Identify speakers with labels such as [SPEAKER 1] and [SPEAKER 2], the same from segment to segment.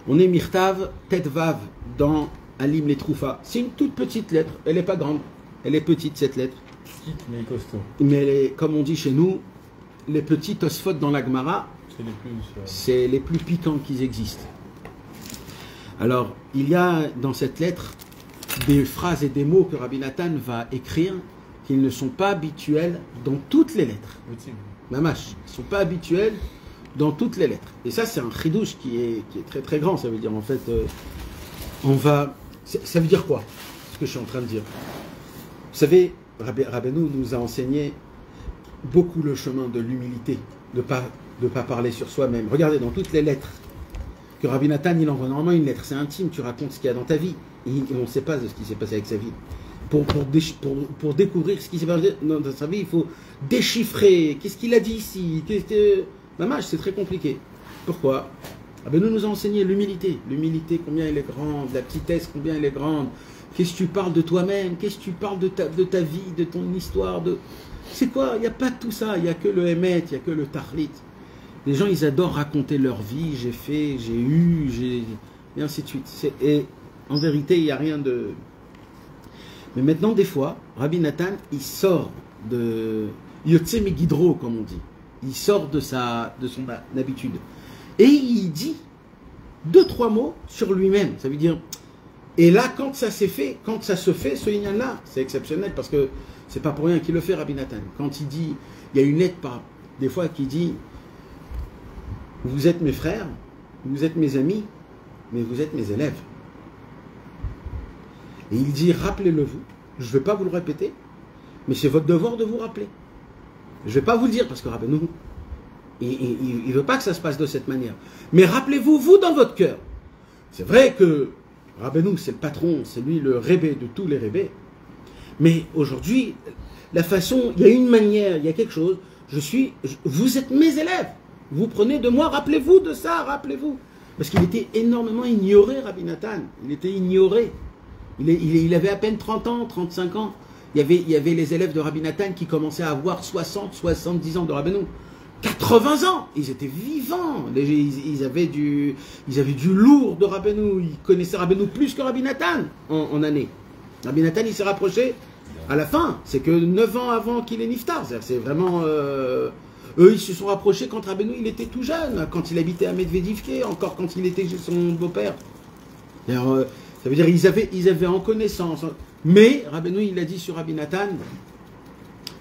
[SPEAKER 1] On est Mirtav, tête Vav, dans Alim les Troufa. C'est une toute petite lettre, elle n'est pas grande, elle est petite cette lettre.
[SPEAKER 2] Petite mais costaud.
[SPEAKER 1] Mais elle est, comme on dit chez nous, les petits Tosfot dans la Gemara, c'est les plus piquants qui existent. Alors, il y a dans cette lettre des phrases et des mots que Rabbi Nathan va écrire qui ne sont pas habituels dans toutes les lettres. Mamash, ils ne sont pas habituels dans toutes les lettres. Et ça, c'est un chidouche qui est très très grand. Ça veut dire en fait, ça veut dire quoi, ce que je suis en train de dire? Vous savez, Rabbeinu nous a enseigné beaucoup le chemin de l'humilité, de pas parler sur soi-même. Regardez, dans toutes les lettres que Rabbi Nathan, il envoie normalement une lettre, c'est intime, tu racontes ce qu'il y a dans ta vie. Et on ne sait pas de ce qui s'est passé avec sa vie. Pour découvrir ce qui s'est passé dans sa vie, il faut déchiffrer. Qu'est-ce qu'il a dit ici? Maman, c'est très compliqué. Pourquoi? Rabbeinu nous a enseigné l'humilité. L'humilité, combien elle est grande. La petitesse, combien elle est grande. Qu'est-ce que tu parles de toi-même? Qu'est-ce que tu parles de ta vie, de ton histoire? C'est quoi? Il n'y a pas tout ça. Il n'y a que le Hémet, il n'y a que le Tahlit. Les gens, ils adorent raconter leur vie. J'ai fait, j'ai eu, et ainsi de suite. Et en vérité, il n'y a rien de... Mais maintenant, des fois, Rabbi Nathan, il sort de... Yotse Megidro, comme on dit. Il sort de son habitude. Et il dit 2-3 mots sur lui-même. Ça veut dire... Et là, quand ça se fait, ce lignan-là, c'est exceptionnel parce que c'est pas pour rien qu'il le fait, Rabbi Nathan. Quand il dit... Il y a une lettre, des fois, qui dit... Vous êtes mes frères, vous êtes mes amis, mais vous êtes mes élèves. Et il dit, rappelez-le vous. Je ne vais pas vous le répéter, mais c'est votre devoir de vous rappeler. Je ne vais pas vous le dire parce que Rabbeinu, il ne veut pas que ça se passe de cette manière. Mais rappelez-vous, vous, dans votre cœur. C'est vrai que Rabbeinu, c'est le patron, c'est lui le rébé de tous les rébés. Mais aujourd'hui, la façon, il y a une manière, il y a quelque chose. Vous êtes mes élèves. Vous prenez de moi, rappelez-vous de ça, rappelez-vous. Parce qu'il était énormément ignoré, Rabbi Nathan. Il était ignoré. Il avait à peine 30 ans, 35 ans. Il y avait les élèves de Rabbi Nathan qui commençaient à avoir 60, 70 ans de Rabbeinu. 80 ans. Ils étaient vivants. Ils avaient du lourd de Rabbeinu. Ils connaissaient Rabbeinu plus que Rabbi Nathan en année. Rabbi Nathan, il s'est rapproché à la fin. C'est que 9 ans avant qu'il ait niftar. C'est vraiment... Eux, ils se sont rapprochés quand Rabbeinu, il était tout jeune. Quand il habitait à Medvedivke, encore quand il était chez son beau-père. Ça veut dire ils avaient en connaissance. Mais Rabbeinu, il a dit sur Rabbi Nathan,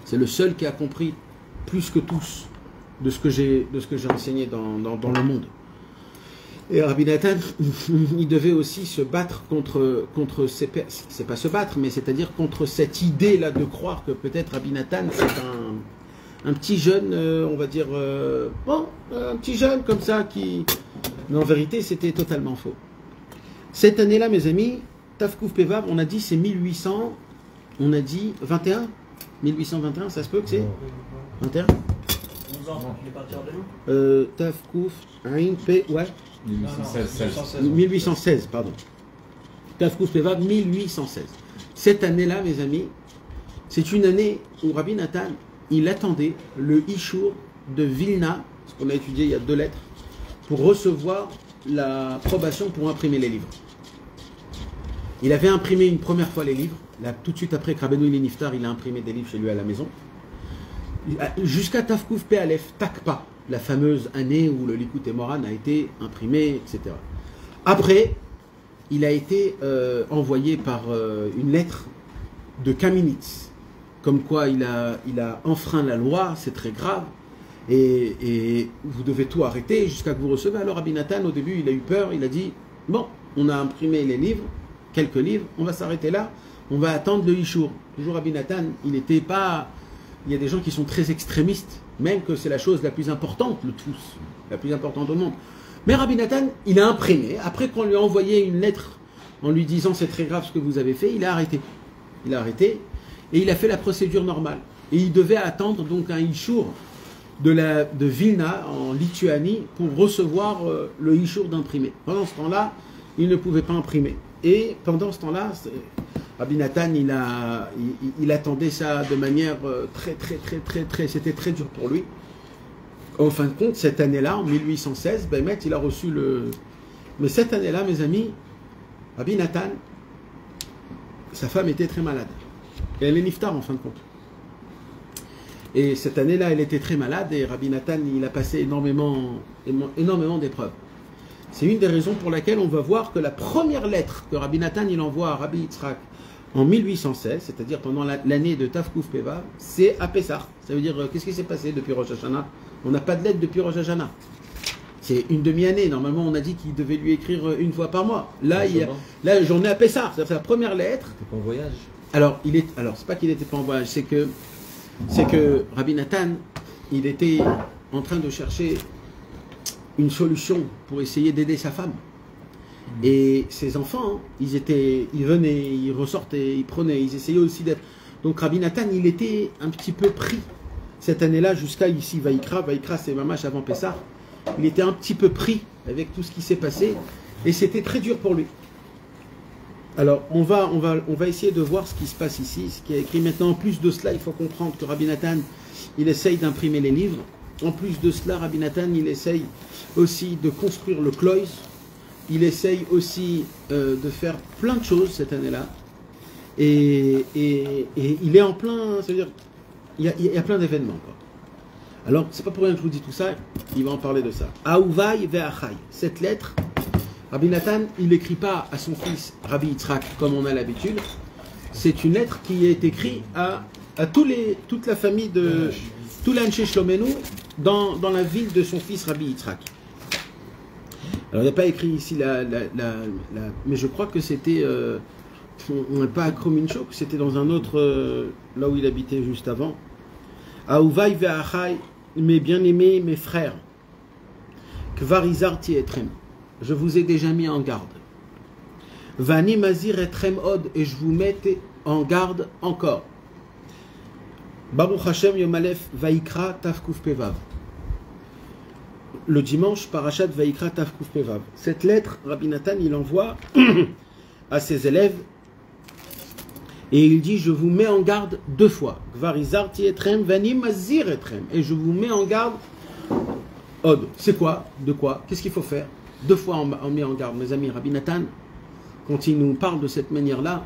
[SPEAKER 1] c'est le seul qui a compris plus que tous de ce que j'ai enseigné dans le monde. Et Rabbi Nathan, il devait aussi se battre contre c'est pas se battre, mais c'est-à-dire contre cette idée-là de croire que peut-être Rabbi Nathan, c'est un petit jeune, on va dire, un petit jeune comme ça qui... Mais en vérité, c'était totalement faux. Cette année-là, mes amis, Tafkouf Pevav, on a dit c'est 1800, on a dit 21 1821, ça se peut que c'est 21
[SPEAKER 3] 11 ans, il est parti en 2000
[SPEAKER 1] Tafkouf, Ain, P, ouais 1816, pardon. Tafkouf Pevav, 1816. Cette année-là, mes amis, c'est une année où Rabbi Nathan, il attendait le Ishur de Vilna, ce qu'on a étudié il y a 2 lettres, pour recevoir l'approbation pour imprimer les livres. Il avait imprimé une première fois les livres. Là, tout de suite après que Rabbeinu il est niftar, il a imprimé des livres chez lui à la maison. Jusqu'à Tafkouf Pe Aleph, Takpa, la fameuse année où le Likutei Moharan a été imprimé, etc. Après, il a été envoyé par une lettre de Kaminitz, comme quoi il a enfreint la loi, c'est très grave. Et vous devez tout arrêter jusqu'à que vous recevez. Alors Rabbi Nathan, au début, il a eu peur, il a dit, bon, on a imprimé les livres, quelques livres, on va s'arrêter là, on va attendre le Ishur. Toujours Rabbi Nathan, il n'était pas... Il y a des gens qui sont très extrémistes, même que c'est la chose la plus importante, le tous, la plus importante au monde. Mais Rabbi Nathan, il a imprimé, après qu'on lui a envoyé une lettre en lui disant c'est très grave ce que vous avez fait, il a arrêté. Il a arrêté, et il a fait la procédure normale. Et il devait attendre donc un Ishur de Vilna en Lituanie pour recevoir le Ishur d'imprimer. Pendant ce temps-là, il ne pouvait pas imprimer. Et pendant ce temps-là, Rabbi Nathan, il attendait ça de manière très, c'était très dur pour lui. En fin de compte, cette année-là, en 1816, Bémet, il a reçu Mais cette année-là, mes amis, Rabbi Nathan, sa femme était très malade. Et elle est niftar en fin de compte. Et cette année-là, elle était très malade et Rabbi Nathan, il a passé énormément d'épreuves. C'est une des raisons pour laquelle on va voir que la première lettre que Rabbi Nathan il envoie à Rabbi Yitzhak en 1816, c'est-à-dire pendant l'année de Tafkouf Peva, c'est à Pessah. Ça veut dire, qu'est-ce qui s'est passé depuis Rosh Hashanah? On n'a pas de lettre depuis Rosh Hashanah. C'est une demi-année. Normalement, on a dit qu'il devait lui écrire une fois par mois. Là, la journée à Pessah, c'est la première lettre.
[SPEAKER 2] Il était pas en voyage.
[SPEAKER 1] Alors, c'est pas qu'il n'était pas en voyage, c'est que Rabbi Nathan, il était en train de chercher une solution pour essayer d'aider sa femme. Et ses enfants, ils venaient, ils ressortaient, ils prenaient, ils essayaient aussi d'être. Donc Rabbi Nathan, il était un petit peu pris cette année-là jusqu'à ici, Vaïkra c'est Mamash avant Pessah. Il était un petit peu pris avec tout ce qui s'est passé et c'était très dur pour lui. Alors on va essayer de voir ce qui se passe ici, ce qui est écrit maintenant. En plus de cela, il faut comprendre que Rabbi Nathan, il essaye d'imprimer les livres. En plus de cela, Rabbi Nathan, il essaye aussi de construire le Kloïs. Il essaye aussi de faire plein de choses cette année-là. Et il est en plein... C'est-à-dire, il y a plein d'événements. Alors, c'est pas pour rien que je vous dis tout ça, il va en parler de ça. Aouvai ve'achai. Cette lettre, Rabbi Nathan, il n'écrit pas à son fils Rabbi Yitzhak comme on a l'habitude. C'est une lettre qui est écrite à toute la famille de... Tout l'Anché Shlomenu dans la ville de son fils Rabbi Yitzhak. Alors il n'y a pas écrit ici mais je crois que c'était on n'est pas à Krominchok, c'était dans un autre là où il habitait juste avant. Aouvai ve'achai, mes bien-aimés, mes frères, Kvarizarti etrem, je vous ai déjà mis en garde. Vani mazir etrem od, et je vous mets en garde encore. Baruch Hashem Yom Aleph Vaikra Tafkuf Pevav. Le dimanche, Parashat Vaikra Tafkuf Pevav. Cette lettre, Rabbi Nathan, il envoie à ses élèves et il dit, je vous mets en garde 2 fois. Gvarizarti etrem, vani mazir etrem. Et je vous mets en garde. Od. C'est quoi? De quoi? Qu'est-ce qu'il faut faire? 2 fois on met en garde, mes amis. Rabbi Nathan, quand il nous parle de cette manière-là,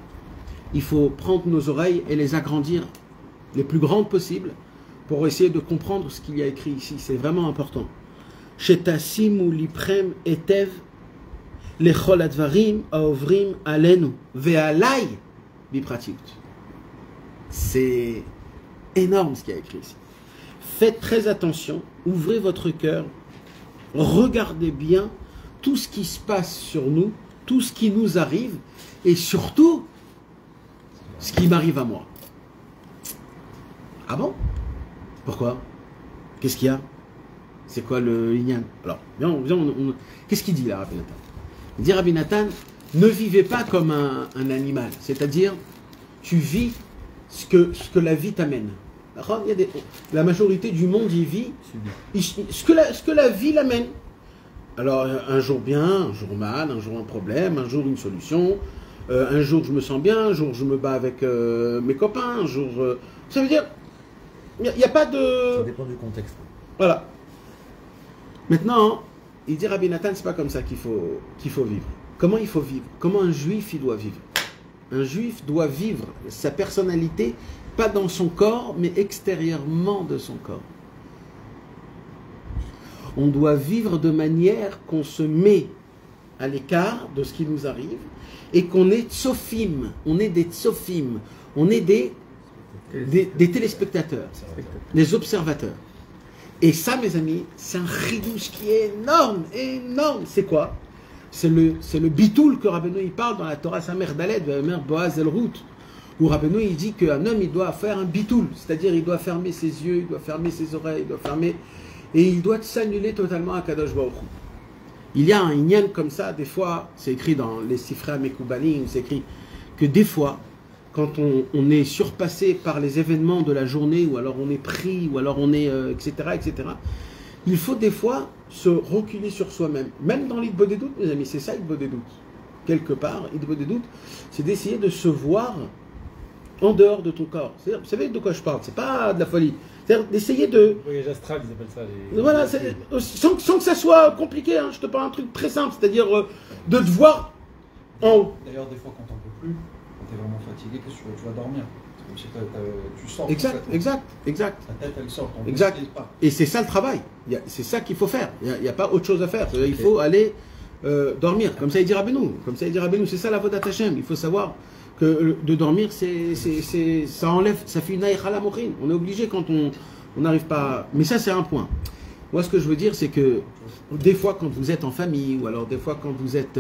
[SPEAKER 1] il faut prendre nos oreilles et les agrandir les plus grandes possibles pour essayer de comprendre ce qu'il y a écrit ici. C'est vraiment important. Shetasimu liprem etev lechol advarim aovrim alenu ve'alai bipratiut. C'est énorme ce qu'il y a écrit ici. Faites très attention, ouvrez votre cœur, regardez bien tout ce qui se passe sur nous, tout ce qui nous arrive et surtout ce qui m'arrive à moi. Ah bon? Pourquoi? Qu'est-ce qu'il y a? C'est quoi le Inyan? Alors, qu'est-ce qu'il dit là, Rabbi Nathan? Il dit, Rabbi Nathan, ne vivez pas comme un animal. C'est-à-dire, tu vis ce que la vie t'amène. La majorité du monde y vit ce que la vie l'amène. Alors, un jour bien, un jour mal, un jour un problème, un jour une solution, un jour je me sens bien, un jour je me bats avec mes copains, un jour... ça veut dire... Il n'y a pas de...
[SPEAKER 2] Ça dépend du contexte.
[SPEAKER 1] Voilà. Maintenant, il dit Rabbi Nathan, c'est pas comme ça qu'il faut vivre. Comment il faut vivre? Comment un juif il doit vivre? Un juif doit vivre sa personnalité, pas dans son corps, mais extérieurement de son corps. On doit vivre de manière qu'on se met à l'écart de ce qui nous arrive et qu'on est tsofim, on est des tsofim, on est des téléspectateurs, des observateurs. Et ça, mes amis, c'est un chidouche qui est énorme, énorme. C'est quoi? C'est le bitoul que Rabbeinu il parle dans la Torah Samer Daled, Mer Boaz El Rout, où Rabbeinu il dit qu'un homme il doit faire un bitoul, c'est-à-dire il doit fermer ses yeux, il doit fermer ses oreilles, il doit fermer, et il doit s'annuler totalement à Kadosh Baruch Hu. Il y a un inyan comme ça, des fois, c'est écrit dans les Sifra Mekoubalim, c'est écrit que des fois, quand on est surpassé par les événements de la journée, ou alors on est pris, ou alors on est, etc., il faut des fois se reculer sur soi-même. Même dans l'Idbo des doutes, mes amis, c'est ça l'Idbo des doutes. Quelque part, l'Idbo des doutes, c'est d'essayer de se voir en dehors de ton corps. Vous savez de quoi je parle, c'est pas de la folie. C'est-à-dire d'essayer de...
[SPEAKER 2] Le voyage astral, ils appellent ça.
[SPEAKER 1] Voilà, sans que ça soit compliqué, hein. Je te parle un truc très simple, c'est-à-dire de te voir en haut.
[SPEAKER 4] D'ailleurs, des fois, quand t'en peux plus, quand t'es vraiment fatigué, qu'est-ce que tu vas dormir? C'est comme si tu sors.
[SPEAKER 1] Exact.
[SPEAKER 4] Ta tête, elle sort.
[SPEAKER 1] Exact. Et c'est ça le travail. C'est ça qu'il faut faire. Il n'y a pas autre chose à faire. Il faut aller dormir. Comme ça, il dit Rabbeinu. C'est ça la vodat Hashem. Il faut savoir que de dormir, ça enlève, ça fait une aïcha la mochin. On est obligé quand on n'arrive pas. Mais ça, c'est un point. Moi, ce que je veux dire, c'est que des fois, quand vous êtes en famille, ou alors des fois, quand vous êtes.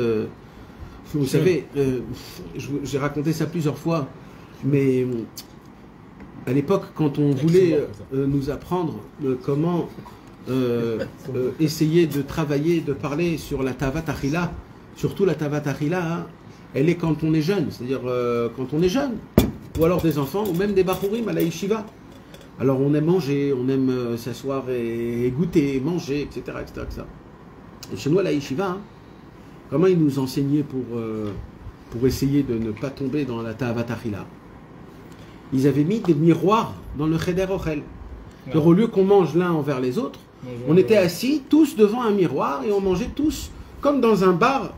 [SPEAKER 1] Vous savez, j'ai raconté ça plusieurs fois, mais à l'époque, quand on voulait nous apprendre comment essayer de travailler, de parler sur la Tavat Achila, surtout la Tavat Achila, hein, elle est quand on est jeune, c'est-à-dire quand on est jeune, ou alors des enfants, ou même des Bachurim à la Yeshiva. Alors on aime manger, on aime s'asseoir et goûter, manger, etc. Et chez nous à la Yeshiva, hein, comment ils nous enseignaient pour essayer de ne pas tomber dans la Tavat Achila? Ils avaient mis des miroirs dans le Cheder Ochel. Alors, au lieu qu'on mange l'un envers les autres, on était assis tous devant un miroir et on mangeait tous comme dans un bar.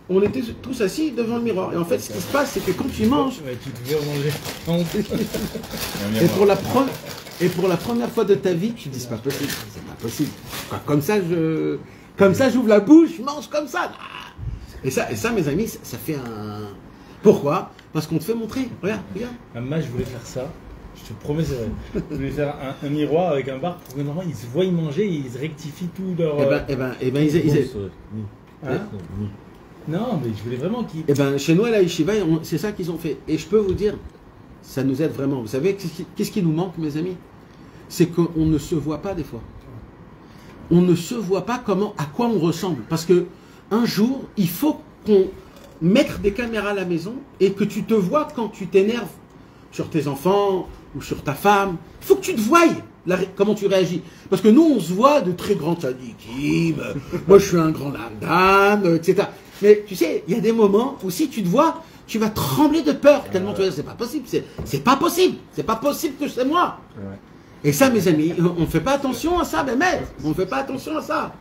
[SPEAKER 1] On était tous assis devant le miroir. Et en fait, ce qui se passe, c'est que quand tu manges...
[SPEAKER 2] tu devais manger.
[SPEAKER 1] et pour la première fois de ta vie, tu dis, c'est pas possible. C'est pas possible. Comme ça, j'ouvre la bouche, je mange comme ça. Et ça, mes amis, ça fait un... Pourquoi? Parce qu'on te fait montrer. Regarde.
[SPEAKER 2] Moi, je voulais faire ça. Je te promets, c'est vrai. Je voulais faire un miroir avec un bar pour que normalement ils se voient manger et ils rectifient tout leur... Non, mais je voulais vraiment qu'ils...
[SPEAKER 1] chez nous à la Yeshiva, c'est ça qu'ils ont fait. Et je peux vous dire, ça nous aide vraiment. Vous savez, qu'est-ce qui nous manque, mes amis? C'est qu'on ne se voit pas des fois. On ne se voit pas à quoi on ressemble. Parce que un jour, il faut qu'on mette des caméras à la maison et que tu te vois quand tu t'énerves sur tes enfants ou sur ta femme. Il faut que tu te voies comment tu réagis. Parce que nous, on se voit de très grands tzadikim, moi je suis un grand lamdan, etc. Mais tu sais, il y a des moments où si tu te vois, tu vas trembler de peur tellement tu vas dire c'est pas possible, c'est pas possible que c'est moi. Et ça, mes amis, on ne fait pas attention à ça, on ne fait pas attention à ça.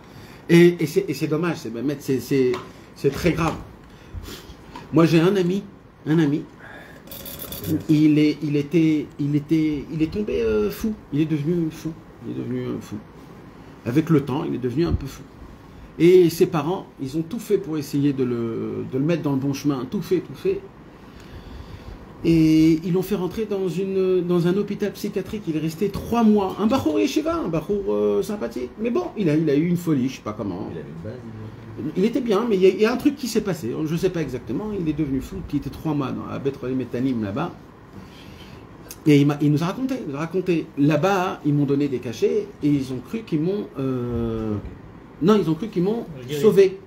[SPEAKER 1] Et c'est dommage, c'est très grave. Moi, j'ai un ami, il est tombé fou, il est devenu fou. Avec le temps, il est devenu un peu fou. Et ses parents, ils ont tout fait pour essayer de le mettre dans le bon chemin, tout fait. Et ils l'ont fait rentrer dans un hôpital psychiatrique. Il est resté 3 mois. Un bachour yeshiva, un bachour sympathique. Mais bon, il a eu une folie, je sais pas comment. Il était bien, mais il y a un truc qui s'est passé. Je ne sais pas exactement. Il est devenu fou. Il était 3 mois à Bet Cholim Etanim là-bas. Et il nous a raconté. Là-bas, ils m'ont donné des cachets et ils ont cru qu'ils m'ont... ils ont cru qu'ils m'ont sauvé.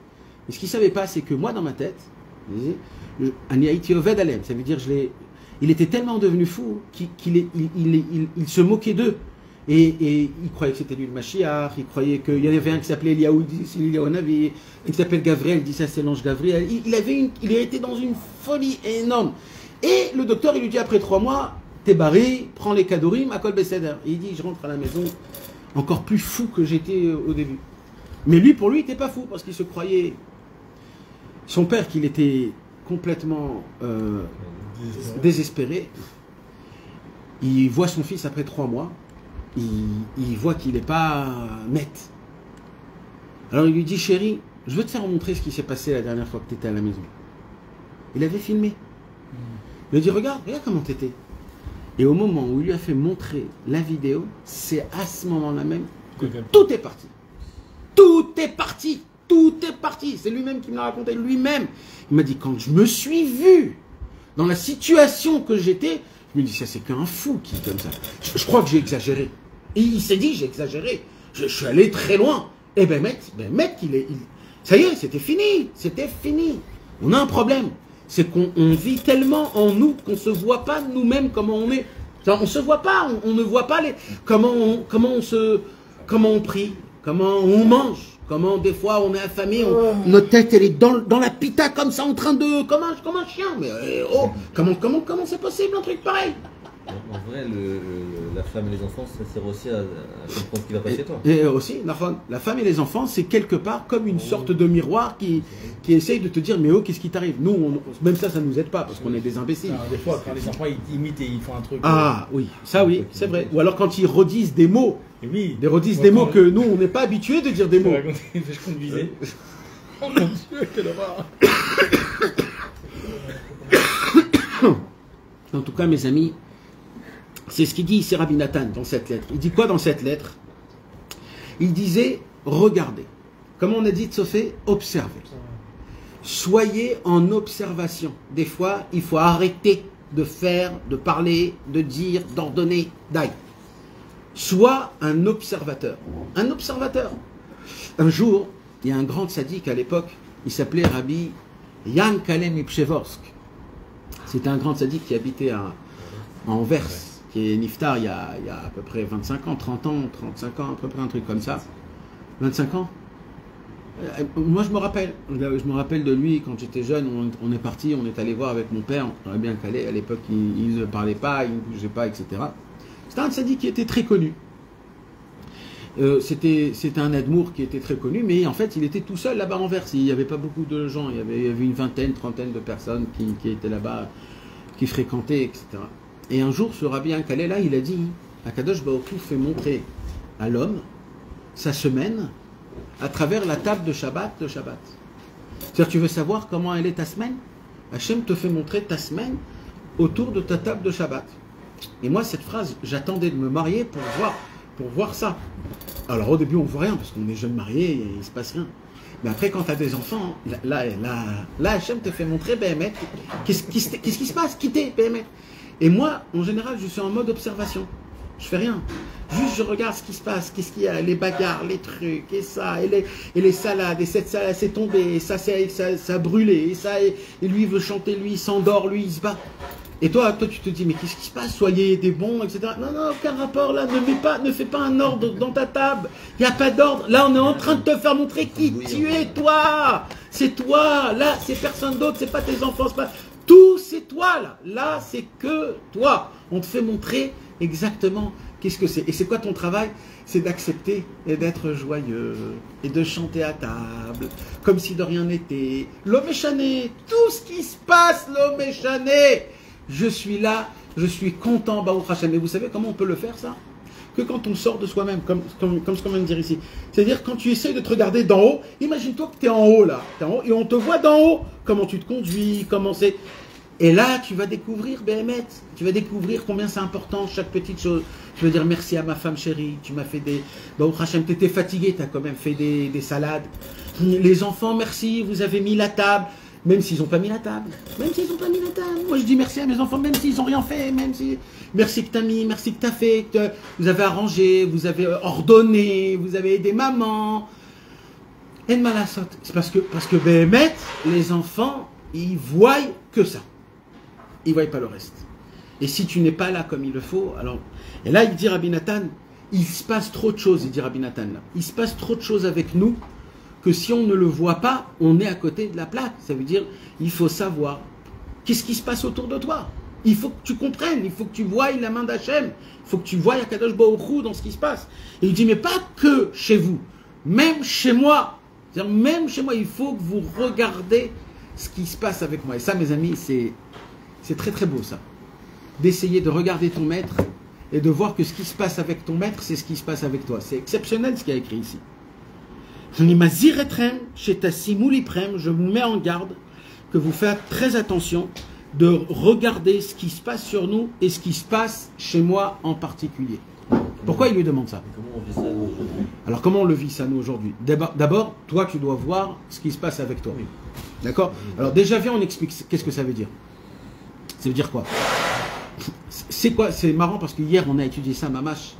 [SPEAKER 1] Et ce qu'ils ne savaient pas, c'est que moi, dans ma tête, ça veut dire il était tellement devenu fou qu'il se moquait d'eux. Et il croyait que c'était lui le Mashiach, il croyait qu'il y en avait un qui s'appelait Eliaou, c'est Eliaou Navi, il qui s'appelle Gabriel, il dit ça c'est l'ange Gabriel. Il était dans une folie énorme. Et le docteur, il lui dit après 3 mois, t'es barré, prends les kadorim, à Kol Beseder. Et il dit, je rentre à la maison encore plus fou que j'étais au début. Mais pour lui, il n'était pas fou, parce qu'il se croyait... Son père, qu'il était complètement désespéré, il voit son fils après 3 mois, il voit qu'il n'est pas net. Alors il lui dit, chérie, je veux te faire montrer ce qui s'est passé la dernière fois que tu étais à la maison. Il avait filmé. Il lui dit, regarde comment tu étais. Et au moment où il lui a fait montrer la vidéo, c'est à ce moment-là même que tout est parti. C'est lui-même qui me l'a raconté, lui-même. Il m'a dit, quand je me suis vu dans la situation que j'étais, je me dis, ça c'est qu'un fou qui est comme ça. Je crois que j'ai exagéré. Et il s'est dit, j'ai exagéré. Je suis allé très loin. Et ça y est, c'était fini. On a un problème. C'est qu'on vit tellement en nous qu'on ne se voit pas nous-mêmes comment on est. On ne se voit pas, on ne voit pas comment on prie, comment on mange. Comment des fois on est affamé, notre tête elle est dans la pita comme ça en train de... Comme un chien. Mais comment c'est possible un truc pareil?
[SPEAKER 5] En vrai, la femme et les enfants, ça sert aussi à comprendre ce qui va passer chez toi.
[SPEAKER 1] Et aussi, la femme et les enfants, c'est quelque part comme une sorte de miroir qui essaye de te dire, mais oh, qu'est-ce qui t'arrive? Nous, même ça nous aide pas, parce qu'on est des imbéciles.
[SPEAKER 2] Non, des fois, quand les enfants ils imitent et ils font un truc...
[SPEAKER 1] Ah oui, ça oui, c'est vrai. Ou alors quand ils redisent des mots,
[SPEAKER 2] oui,
[SPEAKER 1] des mots que nous, on n'est pas habitués de dire des mots.
[SPEAKER 2] Je conduisais. Oh mon Dieu, quelle horreur.
[SPEAKER 1] En tout cas, mes amis, c'est ce qu'il dit ici Rabbi Nathan dans cette lettre. Il dit quoi dans cette lettre? Il disait, regardez. Comme on a dit de Sophie, observez. Soyez en observation. Des fois, il faut arrêter de faire, de parler, de dire, d'ordonner, d'ail. Sois un observateur. Un observateur. Un jour, il y a un grand tzaddik à l'époque, il s'appelait Rabbi Yan Kalem Ipchevorsk. C'était un grand tzaddik qui habitait à Anvers, qui est niftar il y a à peu près 25 ans, 30 ans, 35 ans, à peu près un truc comme ça. 25 ans. Moi je me rappelle de lui quand j'étais jeune, on est parti, on est allé voir avec mon père, on aurait bien calé, à l'époque il ne parlait pas, il ne bougeait pas, etc. C'était un tzaddik qui était très connu. C'était un admour qui était très connu, mais en fait il était tout seul là-bas en Anvers, il n'y avait pas beaucoup de gens, il y avait une vingtaine, trentaine de personnes qui étaient là-bas, qui fréquentaient, etc. Et un jour, ce Rabbi Kalé là, il a dit, Akadosh Baruch Hu fait montrer à l'homme sa semaine à travers la table de Shabbat. C'est-à-dire, tu veux savoir comment elle est ta semaine? Hachem te fait montrer ta semaine autour de ta table de Shabbat. Et moi, cette phrase, j'attendais de me marier pour voir ça. Alors au début, on voit rien, parce qu'on est jeune marié et il ne se passe rien. Mais après, quand tu as des enfants, là, Hachem te fait montrer, Béhémet, qu'est-ce qui se passe? Quitter, Béhémet. Et moi, en général, je suis en mode observation. Je fais rien. Juste, je regarde ce qui se passe, qu'est-ce qu'il y a, les bagarres, les trucs, et ça, et les salades, et cette salade s'est tombée, et ça a brûlé, et ça, et lui il veut chanter, lui il s'endort, lui il se bat. Et toi, tu te dis, mais qu'est-ce qui se passe? Soyez des bons, etc. Non, aucun rapport là, ne fais pas un ordre dans ta table. Il n'y a pas d'ordre. Là, on est en train de te faire montrer qui tu es, toi. C'est toi. Là, c'est personne d'autre, c'est pas tes enfants, c'est pas... Tout, c'est toi, là. Là, c'est que toi. On te fait montrer exactement qu'est-ce que c'est. Et c'est quoi ton travail? C'est d'accepter et d'être joyeux. Et de chanter à table, comme si de rien n'était. L'homme échané, tout ce qui se passe, l'homme échané. Je suis là, je suis content, Baruch Hashem. Et vous savez comment on peut le faire, ça? Que quand on sort de soi-même, comme ce qu'on vient de dire ici. C'est-à-dire, quand tu essayes de te regarder d'en haut, imagine-toi que tu es en haut, là. T'es en haut, et on te voit d'en haut, comment tu te conduis, comment c'est... Et là, tu vas découvrir, Béhémet, tu vas découvrir combien c'est important, chaque petite chose. Tu vas dire merci à ma femme chérie, tu m'as fait des... Baruch Hashem, t'étais fatigué, t'as quand même fait des salades. Les enfants, merci, vous avez mis la table. Même s'ils n'ont pas mis la table. Moi, je dis merci à mes enfants, même s'ils n'ont rien fait. Merci que tu as mis, merci que tu as fait. Que vous avez arrangé, vous avez ordonné, vous avez aidé maman. Et de malasot. C'est parce que Béhémet, les enfants, ils voient que ça. Ils ne voient pas le reste. Et si tu n'es pas là comme il le faut, alors... Et là, il dit Rabbi Nathan, il se passe trop de choses, il dit Rabbi Nathan. Là. Il se passe trop de choses avec nous, que si on ne le voit pas, on est à côté de la plaque. Ça veut dire, il faut savoir qu'est-ce qui se passe autour de toi. Il faut que tu comprennes, il faut que tu voies la main d'Hachem, il faut que tu voies Akadosh Baruch Hu dans ce qui se passe. Et il dit, mais pas que chez vous, même chez moi. C'est-à-dire, même chez moi, il faut que vous regardez ce qui se passe avec moi. Et ça, mes amis, c'est très très beau ça. D'essayer de regarder ton maître et de voir que ce qui se passe avec ton maître, c'est ce qui se passe avec toi. C'est exceptionnel ce qu'il y a écrit ici. Je vous mets en garde que vous faites très attention de regarder ce qui se passe sur nous et ce qui se passe chez moi en particulier. Pourquoi il lui demande ça?
[SPEAKER 5] Comment on vit ça nous aujourd'hui?
[SPEAKER 1] Alors comment on le vit ça nous aujourd'hui? D'abord, toi tu dois voir ce qui se passe avec toi. Oui. D'accord? Alors déjà viens, on explique qu'est-ce que ça veut dire. Ça veut dire quoi? C'est quoi? C'est marrant parce que hier on a étudié ça à Mamash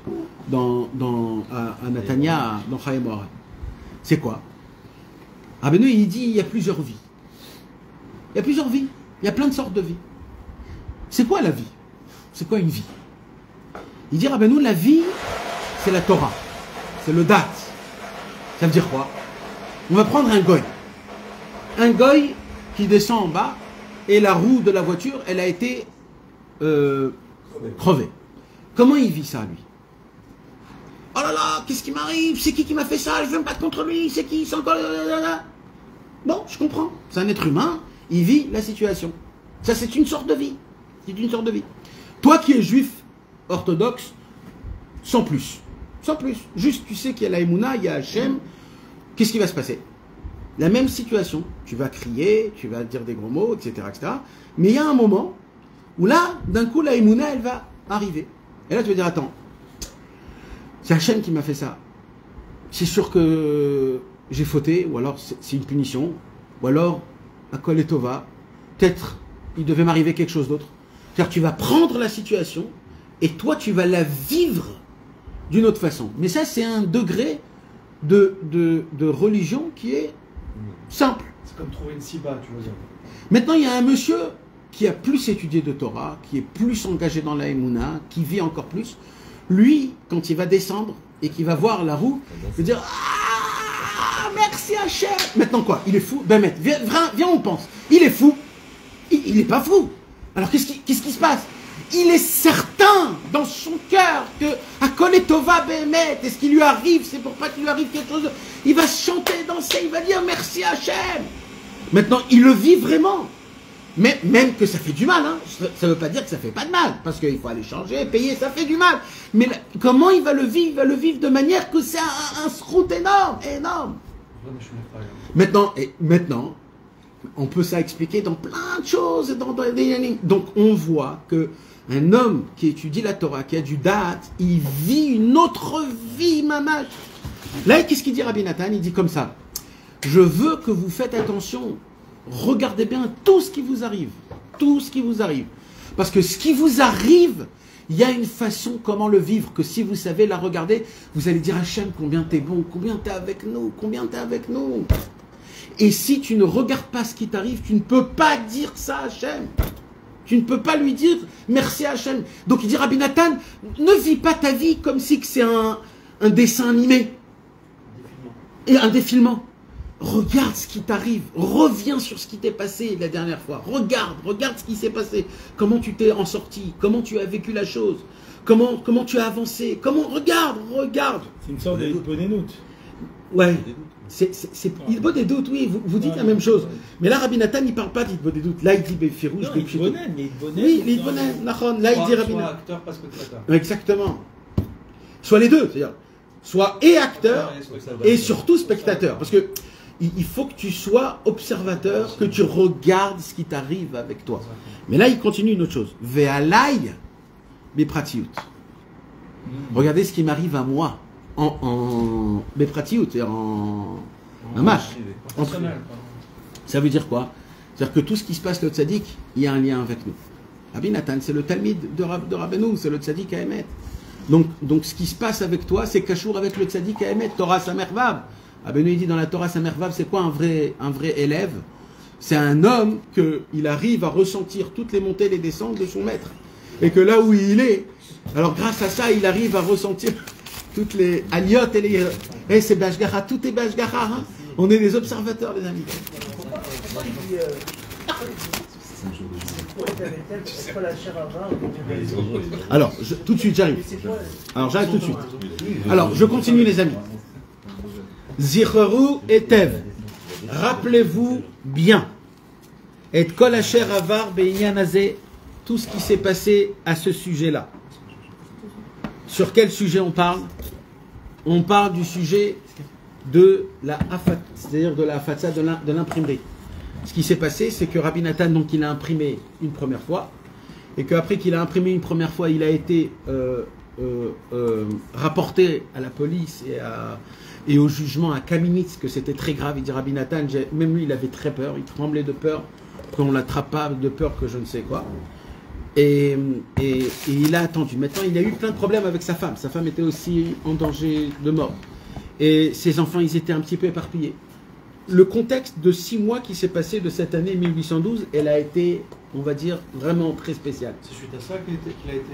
[SPEAKER 1] à Natania, dans Chaïmor. C'est quoi? Rabbeinu, il dit, il y a plusieurs vies. Il y a plusieurs vies. Il y a plein de sortes de vies. C'est quoi la vie? C'est quoi une vie? Il dit, Rabbeinu, la vie, c'est la Torah. C'est le date. Ça veut dire quoi? On va prendre un goy. Un goy qui descend en bas et la roue de la voiture, elle a été crevée. Comment il vit ça, lui? Oh là là, qu'est-ce qui m'arrive? C'est qui m'a fait ça? Je veux me battre contre lui. C'est qui? C'est encore... Bon, je comprends. C'est un être humain. Il vit la situation. Ça, c'est une sorte de vie. C'est une sorte de vie. Toi qui es juif orthodoxe, sans plus. Sans plus. Juste, tu sais qu'il y a la Emouna, il y a Hachem. Qu'est-ce qui va se passer? La même situation. Tu vas crier, tu vas dire des gros mots, etc., etc. Mais il y a un moment où là, d'un coup, la Emouna, elle va arriver. Et là, tu vas dire, attends, c'est Hachem qui m'a fait ça. C'est sûr que j'ai fauté, ou alors c'est une punition, ou alors, à Kol et Tova, peut-être il devait m'arriver quelque chose d'autre. C'est-à-dire tu vas prendre la situation et toi tu vas la vivre d'une autre façon. Mais ça c'est un degré de religion qui est simple.
[SPEAKER 4] C'est comme trouver une siba, tu veux dire.
[SPEAKER 1] Maintenant il y a un monsieur qui a plus étudié de Torah, qui est plus engagé dans la Emouna, qui vit encore plus. Lui, quand il va descendre et qu'il va voir la roue, il va dire ah, merci Hachem. Maintenant quoi? Il est fou? Ben mec, viens on pense. Il est fou. Il n'est pas fou. Alors qu'est-ce qui se passe? Il est certain dans son cœur que à Kol et Tova Behemet, et ce qui lui arrive, c'est pour pas qu'il lui arrive quelque chose. Il va chanter, danser, il va dire merci Hachem. Maintenant, il le vit vraiment. Mais même que ça fait du mal, hein. Ça ne veut pas dire que ça fait pas de mal, parce qu'il faut aller changer, payer, ça fait du mal. Mais là, comment il va le vivre? Il va le vivre de manière que c'est un srout énorme, énorme. Maintenant, on peut ça expliquer dans plein de choses. Donc on voit que un homme qui étudie la Torah, qui a du da'at, il vit une autre vie, mamash. Là, qu'est-ce qu'il dit Rabbi Nathan? Il dit comme ça: je veux que vous faites attention. Regardez bien tout ce qui vous arrive. Tout ce qui vous arrive. Parce que ce qui vous arrive, il y a une façon comment le vivre, que si vous savez la regarder, vous allez dire Hachem, combien t'es bon, combien t'es avec nous, combien t'es avec nous. Et si tu ne regardes pas ce qui t'arrive, tu ne peux pas dire ça à Hachem. Tu ne peux pas lui dire merci à Hachem. Donc il dit Rabbi Nathan, ne vis pas ta vie comme si c'est un dessin animé. Et un défilement. Regarde ce qui t'arrive. Reviens sur ce qui t'est passé la dernière fois. Regarde ce qui s'est passé. Comment tu t'es en sorti. Comment tu as vécu la chose. Comment tu as avancé. Regarde.
[SPEAKER 2] C'est une sorte de bonnénoute.
[SPEAKER 1] Ouais. Il boit des doutes, oui, vous dites la même chose. Mais là, Rabbi Nathan, il ne parle pas d'Idbo des doutes. Là, il dit Befirouj,
[SPEAKER 2] Befirouj.
[SPEAKER 1] Oui, l'Idbonen, Nachon. Là, il dit Rabbi Nathan.
[SPEAKER 4] Soit acteur, pas spectateur.
[SPEAKER 1] Exactement. Soit les deux, c'est-à-dire, soit et acteur, et surtout spectateur. Parce que il faut que tu sois observateur, que tu regardes ce qui t'arrive avec toi. Mais là, il continue une autre chose. Ve'alai bepratiut. Regardez ce qui m'arrive à moi. En bepratiut, c'est-à-dire en mâche. Ça veut dire quoi? C'est-à-dire que tout ce qui se passe le tzaddik, il y a un lien avec nous. Rabbi Nathan, c'est le Talmid de Rabbeinu, c'est le tzaddik à Emet. Donc ce qui se passe avec toi, c'est cachour avec le tzaddik à Emet, Torah Samervav. Rabbeinu il dit dans la Torah Samervav, c'est quoi un vrai élève? C'est un homme qu'il arrive à ressentir toutes les montées et les descentes de son maître. Et que là où il est, alors grâce à ça, il arrive à ressentir toutes les aliotes et les... Eh, c'est Bashgara, tout est Bashgara. Hein, on est des observateurs, les amis. Alors, tout de suite, j'arrive. Alors, j'arrive tout de suite. Alors, je continue, les amis. Zicheru etev. Rappelez-vous bien. Et kol asher avar be'inyan hazeh. Tout ce qui s'est passé à ce sujet-là. Sur quel sujet on parle? On parle du sujet de la afat, c'est-à-dire de la fatsa, de l'imprimerie. Ce qui s'est passé, c'est que Rabbi Nathan, donc, il a imprimé une première fois, et qu'après qu'il a imprimé une première fois, il a été rapporté à la police et au jugement à Kaminitz, que c'était très grave. Il dit Rabbi Nathan, même lui, il avait très peur, il tremblait de peur qu'on l'attrape pas, de peur que je ne sais quoi. Et il a attendu. Maintenant, il a eu plein de problèmes avec sa femme. Sa femme était aussi en danger de mort. Et ses enfants, ils étaient un petit peu éparpillés. Le contexte de 6 mois qui s'est passé de cette année 1812, elle a été, on va dire, vraiment très spéciale.
[SPEAKER 4] C'est suite à ça qu'il a été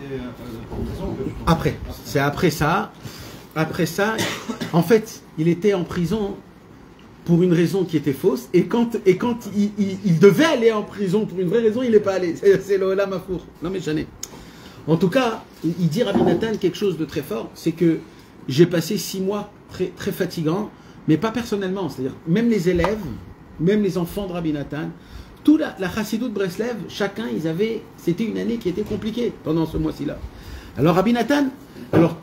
[SPEAKER 4] en prison?
[SPEAKER 1] Après. C'est après ça. Après ça, en fait, il était en prison pour une raison qui était fausse, et quand il devait aller en prison pour une vraie raison, il n'est pas allé. C'est le Olam Hafour. Non mais j'en ai. En tout cas, il dit Rabbi Nathan quelque chose de très fort, c'est que j'ai passé 6 mois très, très fatigants, mais pas personnellement, c'est-à-dire même les élèves, même les enfants de Rabbi Nathan, tout la Chassidut Breslev, chacun, c'était une année qui était compliquée pendant ce mois-ci-là. Alors Rabbi Nathan,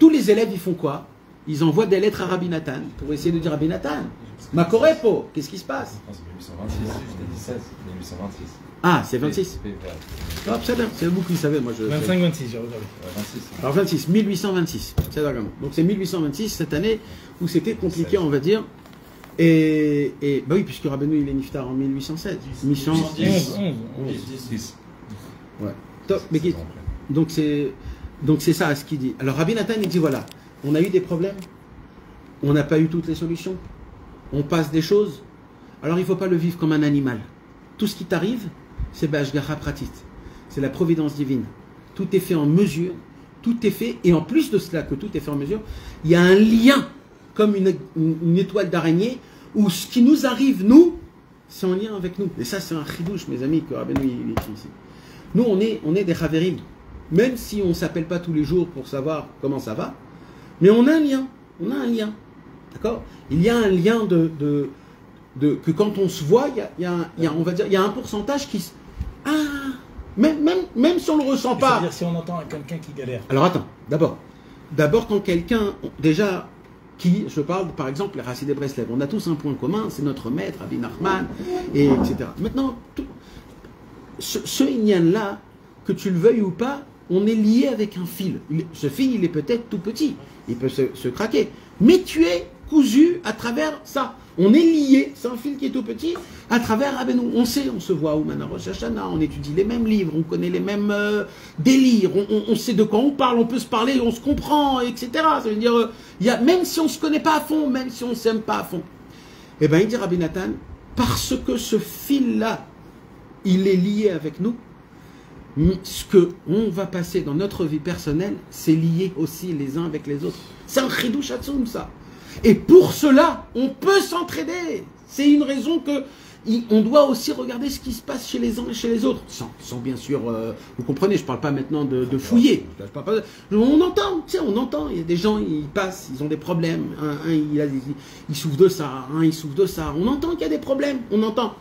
[SPEAKER 1] tous les élèves, ils font quoi? Ils envoient des lettres à Rabbi Nathan pour essayer de dire Rabbi Nathan, Makorepo, qu'est-ce qui se passe?
[SPEAKER 4] Non, c'est 1826, je t'ai dit 16, 1826.
[SPEAKER 1] Ah, c'est 26. Hop, c'est vous qui le savez, moi je...
[SPEAKER 2] 25-26, j'ai regardé.
[SPEAKER 4] 26.
[SPEAKER 1] Alors 26, 1826, c'est d'accord. Donc c'est 1826, cette année où c'était compliqué, on va dire. Et bah oui, puisque Rabbeinu il est niftar en 1816.
[SPEAKER 2] 11.
[SPEAKER 1] Ouais. Top, mais donc c'est ça ce qu'il dit. Alors Rabbi Nathan il dit voilà, on a eu des problèmes, on n'a pas eu toutes les solutions, on passe des choses, alors il ne faut pas le vivre comme un animal. Tout ce qui t'arrive, c'est Bashgacha Pratit, c'est la providence divine. Tout est fait en mesure, tout est fait, et en plus de cela que tout est fait en mesure, il y a un lien, comme une étoile d'araignée, où ce qui nous arrive, nous, c'est en lien avec nous. Et ça, c'est un chidouche, mes amis, que Rabbeinu il écrit ici. Nous, on est des chaverim. Même si on ne s'appelle pas tous les jours pour savoir comment ça va, mais on a un lien. On a un lien. D'accord? Il y a un lien que quand on se voit, on va dire, il y a un pourcentage qui... Même si on ne le ressent pas...
[SPEAKER 2] C'est-à-dire si on entend quelqu'un qui galère.
[SPEAKER 1] Alors attends, d'abord quand quelqu'un... Déjà... je parle par exemple les Rassidé Breslev, on a tous un point commun, c'est notre maître, Rabbi Nachman, etc. Maintenant, ce Inyan-là, que tu le veuilles ou pas, on est lié avec un fil. Ce fil, il est peut-être tout petit, il peut se craquer, mais tu es cousu à travers ça. On est lié, c'est un fil qui est tout petit, à travers Rabbeinu. On sait, on se voit au Rosh Hashanah, on étudie les mêmes livres, on connaît les mêmes délires, on sait de quoi on parle, on peut se parler, on se comprend, etc. Ça veut dire, même si on ne se connaît pas à fond, même si on ne s'aime pas à fond. Eh bien, il dit Rabbi Nathan, parce que ce fil-là, il est lié avec nous, ce qu'on va passer dans notre vie personnelle, c'est lié aussi les uns avec les autres. C'est un chidouch atzum, ça. Et pour cela, on peut s'entraider. C'est une raison que on doit aussi regarder ce qui se passe chez les uns et chez les autres. Sans bien sûr, vous comprenez, je ne parle pas maintenant de fouiller. On entend, tu sais, il y a des gens, ils passent, ils ont des problèmes. Il souffre de ça, il souffre de ça. On entend qu'il y a des problèmes, on entend.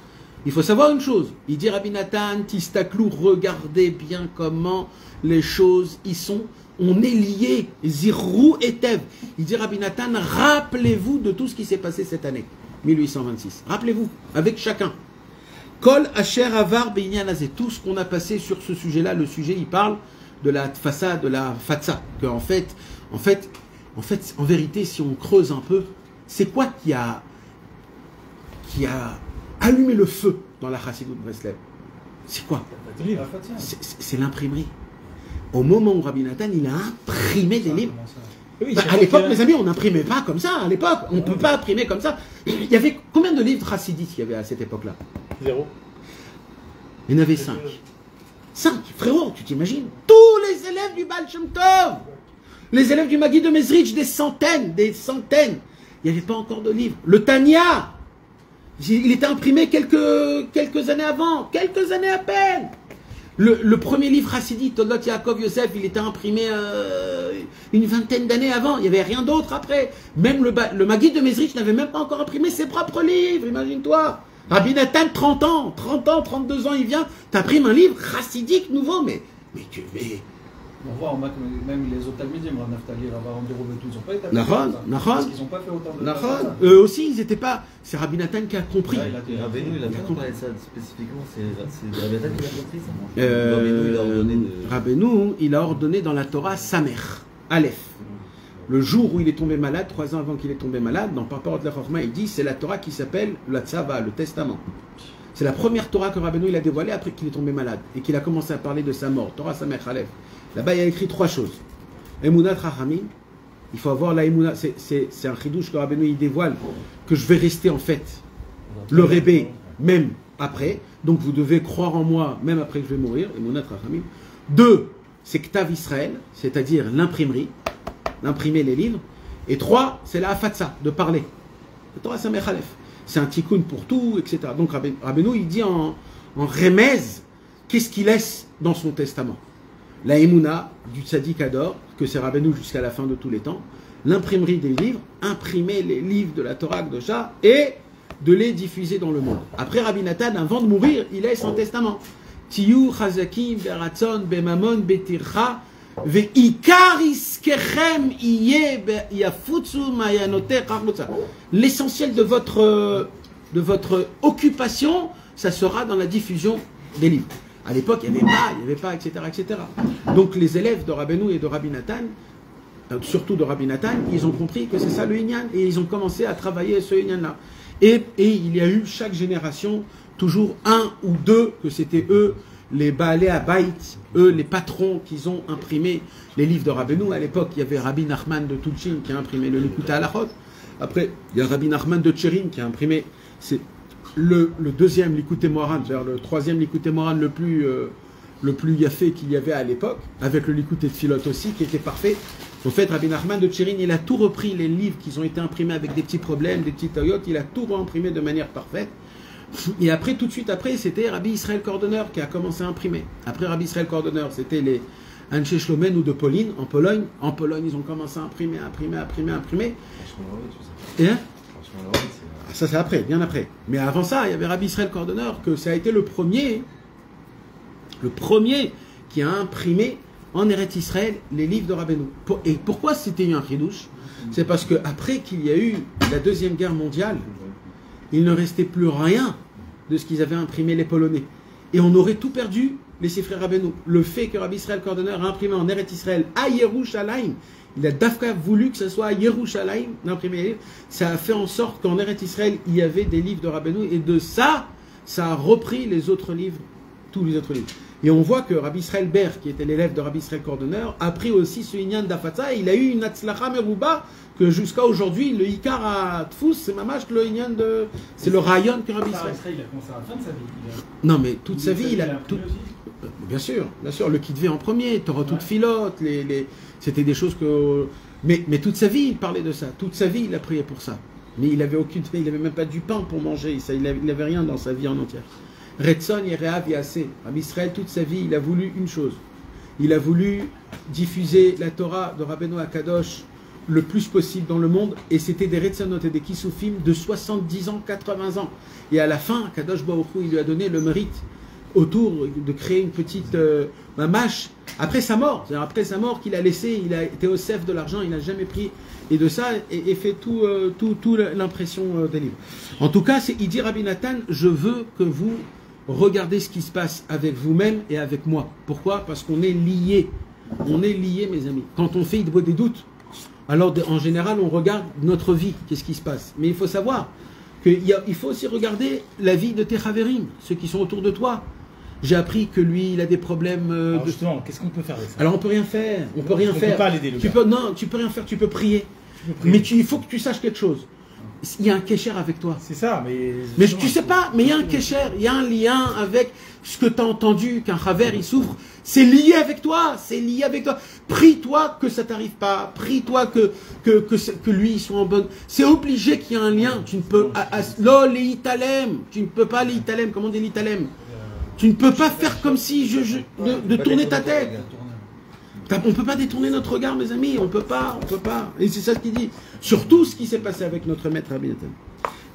[SPEAKER 1] Il faut savoir une chose, il dit Rabbi Nathan, Tistaklou, regardez bien comment les choses y sont. On est liés, Zirou et Tev. Il dit Rabbi Nathan, rappelez-vous de tout ce qui s'est passé cette année, 1826. Rappelez-vous, avec chacun. Kol Asher Avar Beinyan Azeh, tout ce qu'on a passé sur ce sujet-là, le sujet, il parle de la façade, de la fatsa. Que en vérité, si on creuse un peu, c'est quoi qui a allumé le feu dans la Chassidut Breslev? C'est quoi? C'est l'imprimerie. Au moment où Rabbi Nathan, il a imprimé des livres.
[SPEAKER 2] Oui,
[SPEAKER 1] à l'époque, mes amis, on n'imprimait pas comme ça. À l'époque, on ne peut pas imprimer comme ça. Il y avait combien de livres chassidiques il y avait à cette époque-là?
[SPEAKER 2] 0.
[SPEAKER 1] Il y en avait 5. 5, frérot, tu t'imagines? Tous les élèves du Baal Shem Tov, les élèves du Maguid de Mezrich, des centaines. Il n'y avait pas encore de livres. Le Tanya, il était imprimé quelques années avant, quelques années à peine. Le premier livre hasidique, Toldot Yaakov Yosef, il était imprimé une vingtaine d'années avant. Il n'y avait rien d'autre après. Même le Maguid de Mezrich n'avait même pas encore imprimé ses propres livres, imagine-toi. Rabbi Nathan, 30 ans, 32 ans, il vient, t'imprimes un livre chassidique nouveau, mais tu es...
[SPEAKER 4] On voit même les autres talmidim, Rav Naftali, Rav Aaron Deroub et tout, ils n'ont pas été
[SPEAKER 1] parce
[SPEAKER 4] qu'ils n'ont pas fait autant de...
[SPEAKER 1] Eux aussi, ils n'étaient pas... C'est Rabbi Nathan qui a compris.
[SPEAKER 5] Rabbeinu, il a bien parlé de ça spécifiquement, c'est Rabbi Nathan qui a compris ça.
[SPEAKER 1] Rabbeinu, il a ordonné dans la Torah Samer, Aleph. Le jour où il est tombé malade, 3 ans avant qu'il est tombé malade, dans Parparot la Chorma, il dit c'est la Torah qui s'appelle la Tzava, le Testament. C'est la première Torah que Rabbeinu il a dévoilée après qu'il est tombé malade et qu'il a commencé à parler de sa mort. Torah Samer Aleph. Là-bas, il y a écrit 3 choses. Emunat Rahamim, il faut avoir la Emunat, c'est un chidouche que Rabbeinu il dévoile, que je vais rester en fait le Rébé, même après. Donc vous devez croire en moi, même après que je vais mourir. Emunat Rahamim. 2, c'est Ktav Israël, c'est-à-dire l'imprimerie, d'imprimer les livres. Et 3, c'est la Hafatsa, de parler. Le Torah Samer Aleph. c'est un tikkun pour tout, etc. Donc Rabbeinu, il dit en remez, qu'est-ce qu'il laisse dans son testament? La Emouna du Tzaddik Ador, que c'est Rabbeinu jusqu'à la fin de tous les temps, l'imprimerie des livres, imprimer les livres de la Torah Kedosha et de les diffuser dans le monde. Après Rabbi Nathan, avant de mourir, il laisse un testament. Tiyu chazakim beratzon bemamon betircha ve'ikar iskechem iye yafutsu mayanoter charmutza. L'essentiel de votre occupation, ça sera dans la diffusion des livres. À l'époque, il n'y avait pas, etc., etc. Donc les élèves de Rabbeinu et de Rabbi Nathan, surtout de Rabbi Nathan, ils ont compris que c'est ça le Inyan et ils ont commencé à travailler ce Inyan-là. Et il y a eu chaque génération toujours un ou deux, que c'était eux, les Baalei Habayit, eux, les patrons qui ont imprimé les livres de Rabbeinu. À l'époque, il y avait Rabbi Nachman de Tulchin qui a imprimé le Likutei Halachot. Après, il y a Rabbi Nachman de Tcherin qui a imprimé le deuxième Likutei Moharan, c'est-à-dire le troisième Likutei Moharan le plus yafé qu'il y avait à l'époque, avec le Likutei Tfilot aussi, qui était parfait. En fait, Rabbi Nachman de Tcherin, il a tout repris, les livres qui ont été imprimés avec des petits problèmes, des petits taillots, il a tout réimprimé de manière parfaite. Et après, tout de suite après, c'était Rabbi Israël Cordonner qui a commencé à imprimer. Après Rabbi Israël Cordonner, c'était les Anshe Shlomen ou de Pauline, en Pologne. En Pologne, ils ont commencé à imprimer. Et ça, c'est après, bien après. Mais avant ça, il y avait Rabbi Israël Cordonner, que ça a été le premier qui a imprimé en Eretz Israël les livres de Rabbeinu. Et pourquoi c'était un chidouche? C'est parce qu'après qu'il y a eu la Deuxième Guerre mondiale, il ne restait plus rien de ce qu'ils avaient imprimé les Polonais. Et on aurait tout perdu, les Sifrei Rabbeinu. Le fait que Rabbi Israël Cordonner a imprimé en Eretz Israël à Yerushalayim, il a d'Afka voulu que ce soit à Yerushalayim d'imprimer les livres, ça a fait en sorte qu'en Eretz Israël, il y avait des livres de Rabbeinu, et de ça a repris les autres livres, tous les autres livres. Et on voit que Rabbi Israël Ber, qui était l'élève de Rabbi Israël Cordonner, a pris aussi ce Inyan d'Afatsa, et il a eu une Hatzlacha Meruba, que jusqu'à aujourd'hui, le Ikar à Tfous, c'est mamash le Inyan de... C'est le Rayon que Rabbi Israël...
[SPEAKER 2] Il a commencé à la fin de sa vie.
[SPEAKER 1] Non, mais toute sa vie, il a... Bien sûr, le Kitvé en premier, Torah toute filote, c'était des choses que... Mais toute sa vie, il parlait de ça. Toute sa vie, il a prié pour ça. Mais il n'avait même pas du pain pour manger. Il n'avait rien dans sa vie en entière. Retson Yereav Yassé. Rabbi Israël, toute sa vie, il a voulu une chose. Il a voulu diffuser la Torah de Rabbeinu Akadosh le plus possible dans le monde. Et c'était des Retzonot et des Kisufim de 70 ans, 80 ans. Et à la fin, Akadosh Baruch Hu, il lui a donné le mérite autour de créer une petite mamache. Après sa mort, c'est-à-dire après sa mort qu'il a laissé, il a été au cef de l'argent, il n'a jamais pris. Et de ça, et fait tout l'impression des livres. En tout cas, il dit Rabbi Nathan, je veux que vous regardez ce qui se passe avec vous-même et avec moi. Pourquoi? Parce qu'on est liés. On est liés, mes amis. Quand on fait des doutes, alors en général, on regarde notre vie, qu'est-ce qui se passe. Mais il faut savoir qu'il faut aussi regarder la vie de tes chaverim, ceux qui sont autour de toi. J'ai appris que lui, il a des problèmes.
[SPEAKER 2] Alors justement, qu'est-ce qu'on peut faire avec ça?
[SPEAKER 1] Alors on peut rien faire. On peut rien faire.
[SPEAKER 2] Peut pas l'aider, le gars.
[SPEAKER 1] Tu peux rien faire. Tu peux prier. Mais il faut que tu saches quelque chose. Il y a un kécher avec toi.
[SPEAKER 2] C'est ça,
[SPEAKER 1] mais tu sais pas, mais il y a un kécher, il y a un lien avec ce que tu as entendu, qu'un chaver il souffre. C'est lié avec toi, Prie-toi que ça t'arrive pas. Prie-toi que lui il soit en bonne. C'est obligé qu'il y ait un lien. Tu ne peux tu ne peux pas l'italem. Comment on dit l'italem? Tu ne peux pas faire comme si de tourner ta tête. On ne peut pas détourner notre regard, mes amis. On peut pas. Et c'est ça ce qu'il dit. Surtout ce qui s'est passé avec notre maître Rabbi Nathan.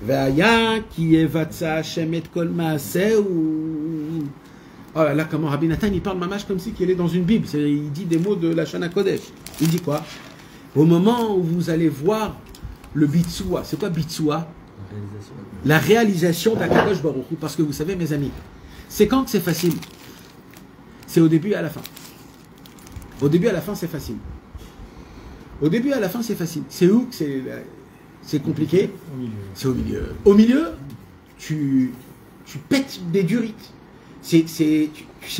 [SPEAKER 1] Ve'aya ki evatsa Hashem et kol maaseh ou... Oh là là, comment Rabbi Nathan, il parle mamash comme si qu'il est dans une Bible. Il dit des mots de la Shana Kodesh. Il dit quoi? Au moment où vous allez voir le Bitsua. C'est quoi Bitsua? La réalisation d'Akadosh Baruch Hu. Parce que vous savez, mes amis, c'est quand que c'est facile? C'est au début et à la fin. Au début et à la fin, c'est facile. Au début et à la fin, c'est facile. C'est où que c'est compliqué?
[SPEAKER 2] Au milieu.
[SPEAKER 1] C'est au milieu. Au milieu, tu pètes des durites. Tu sais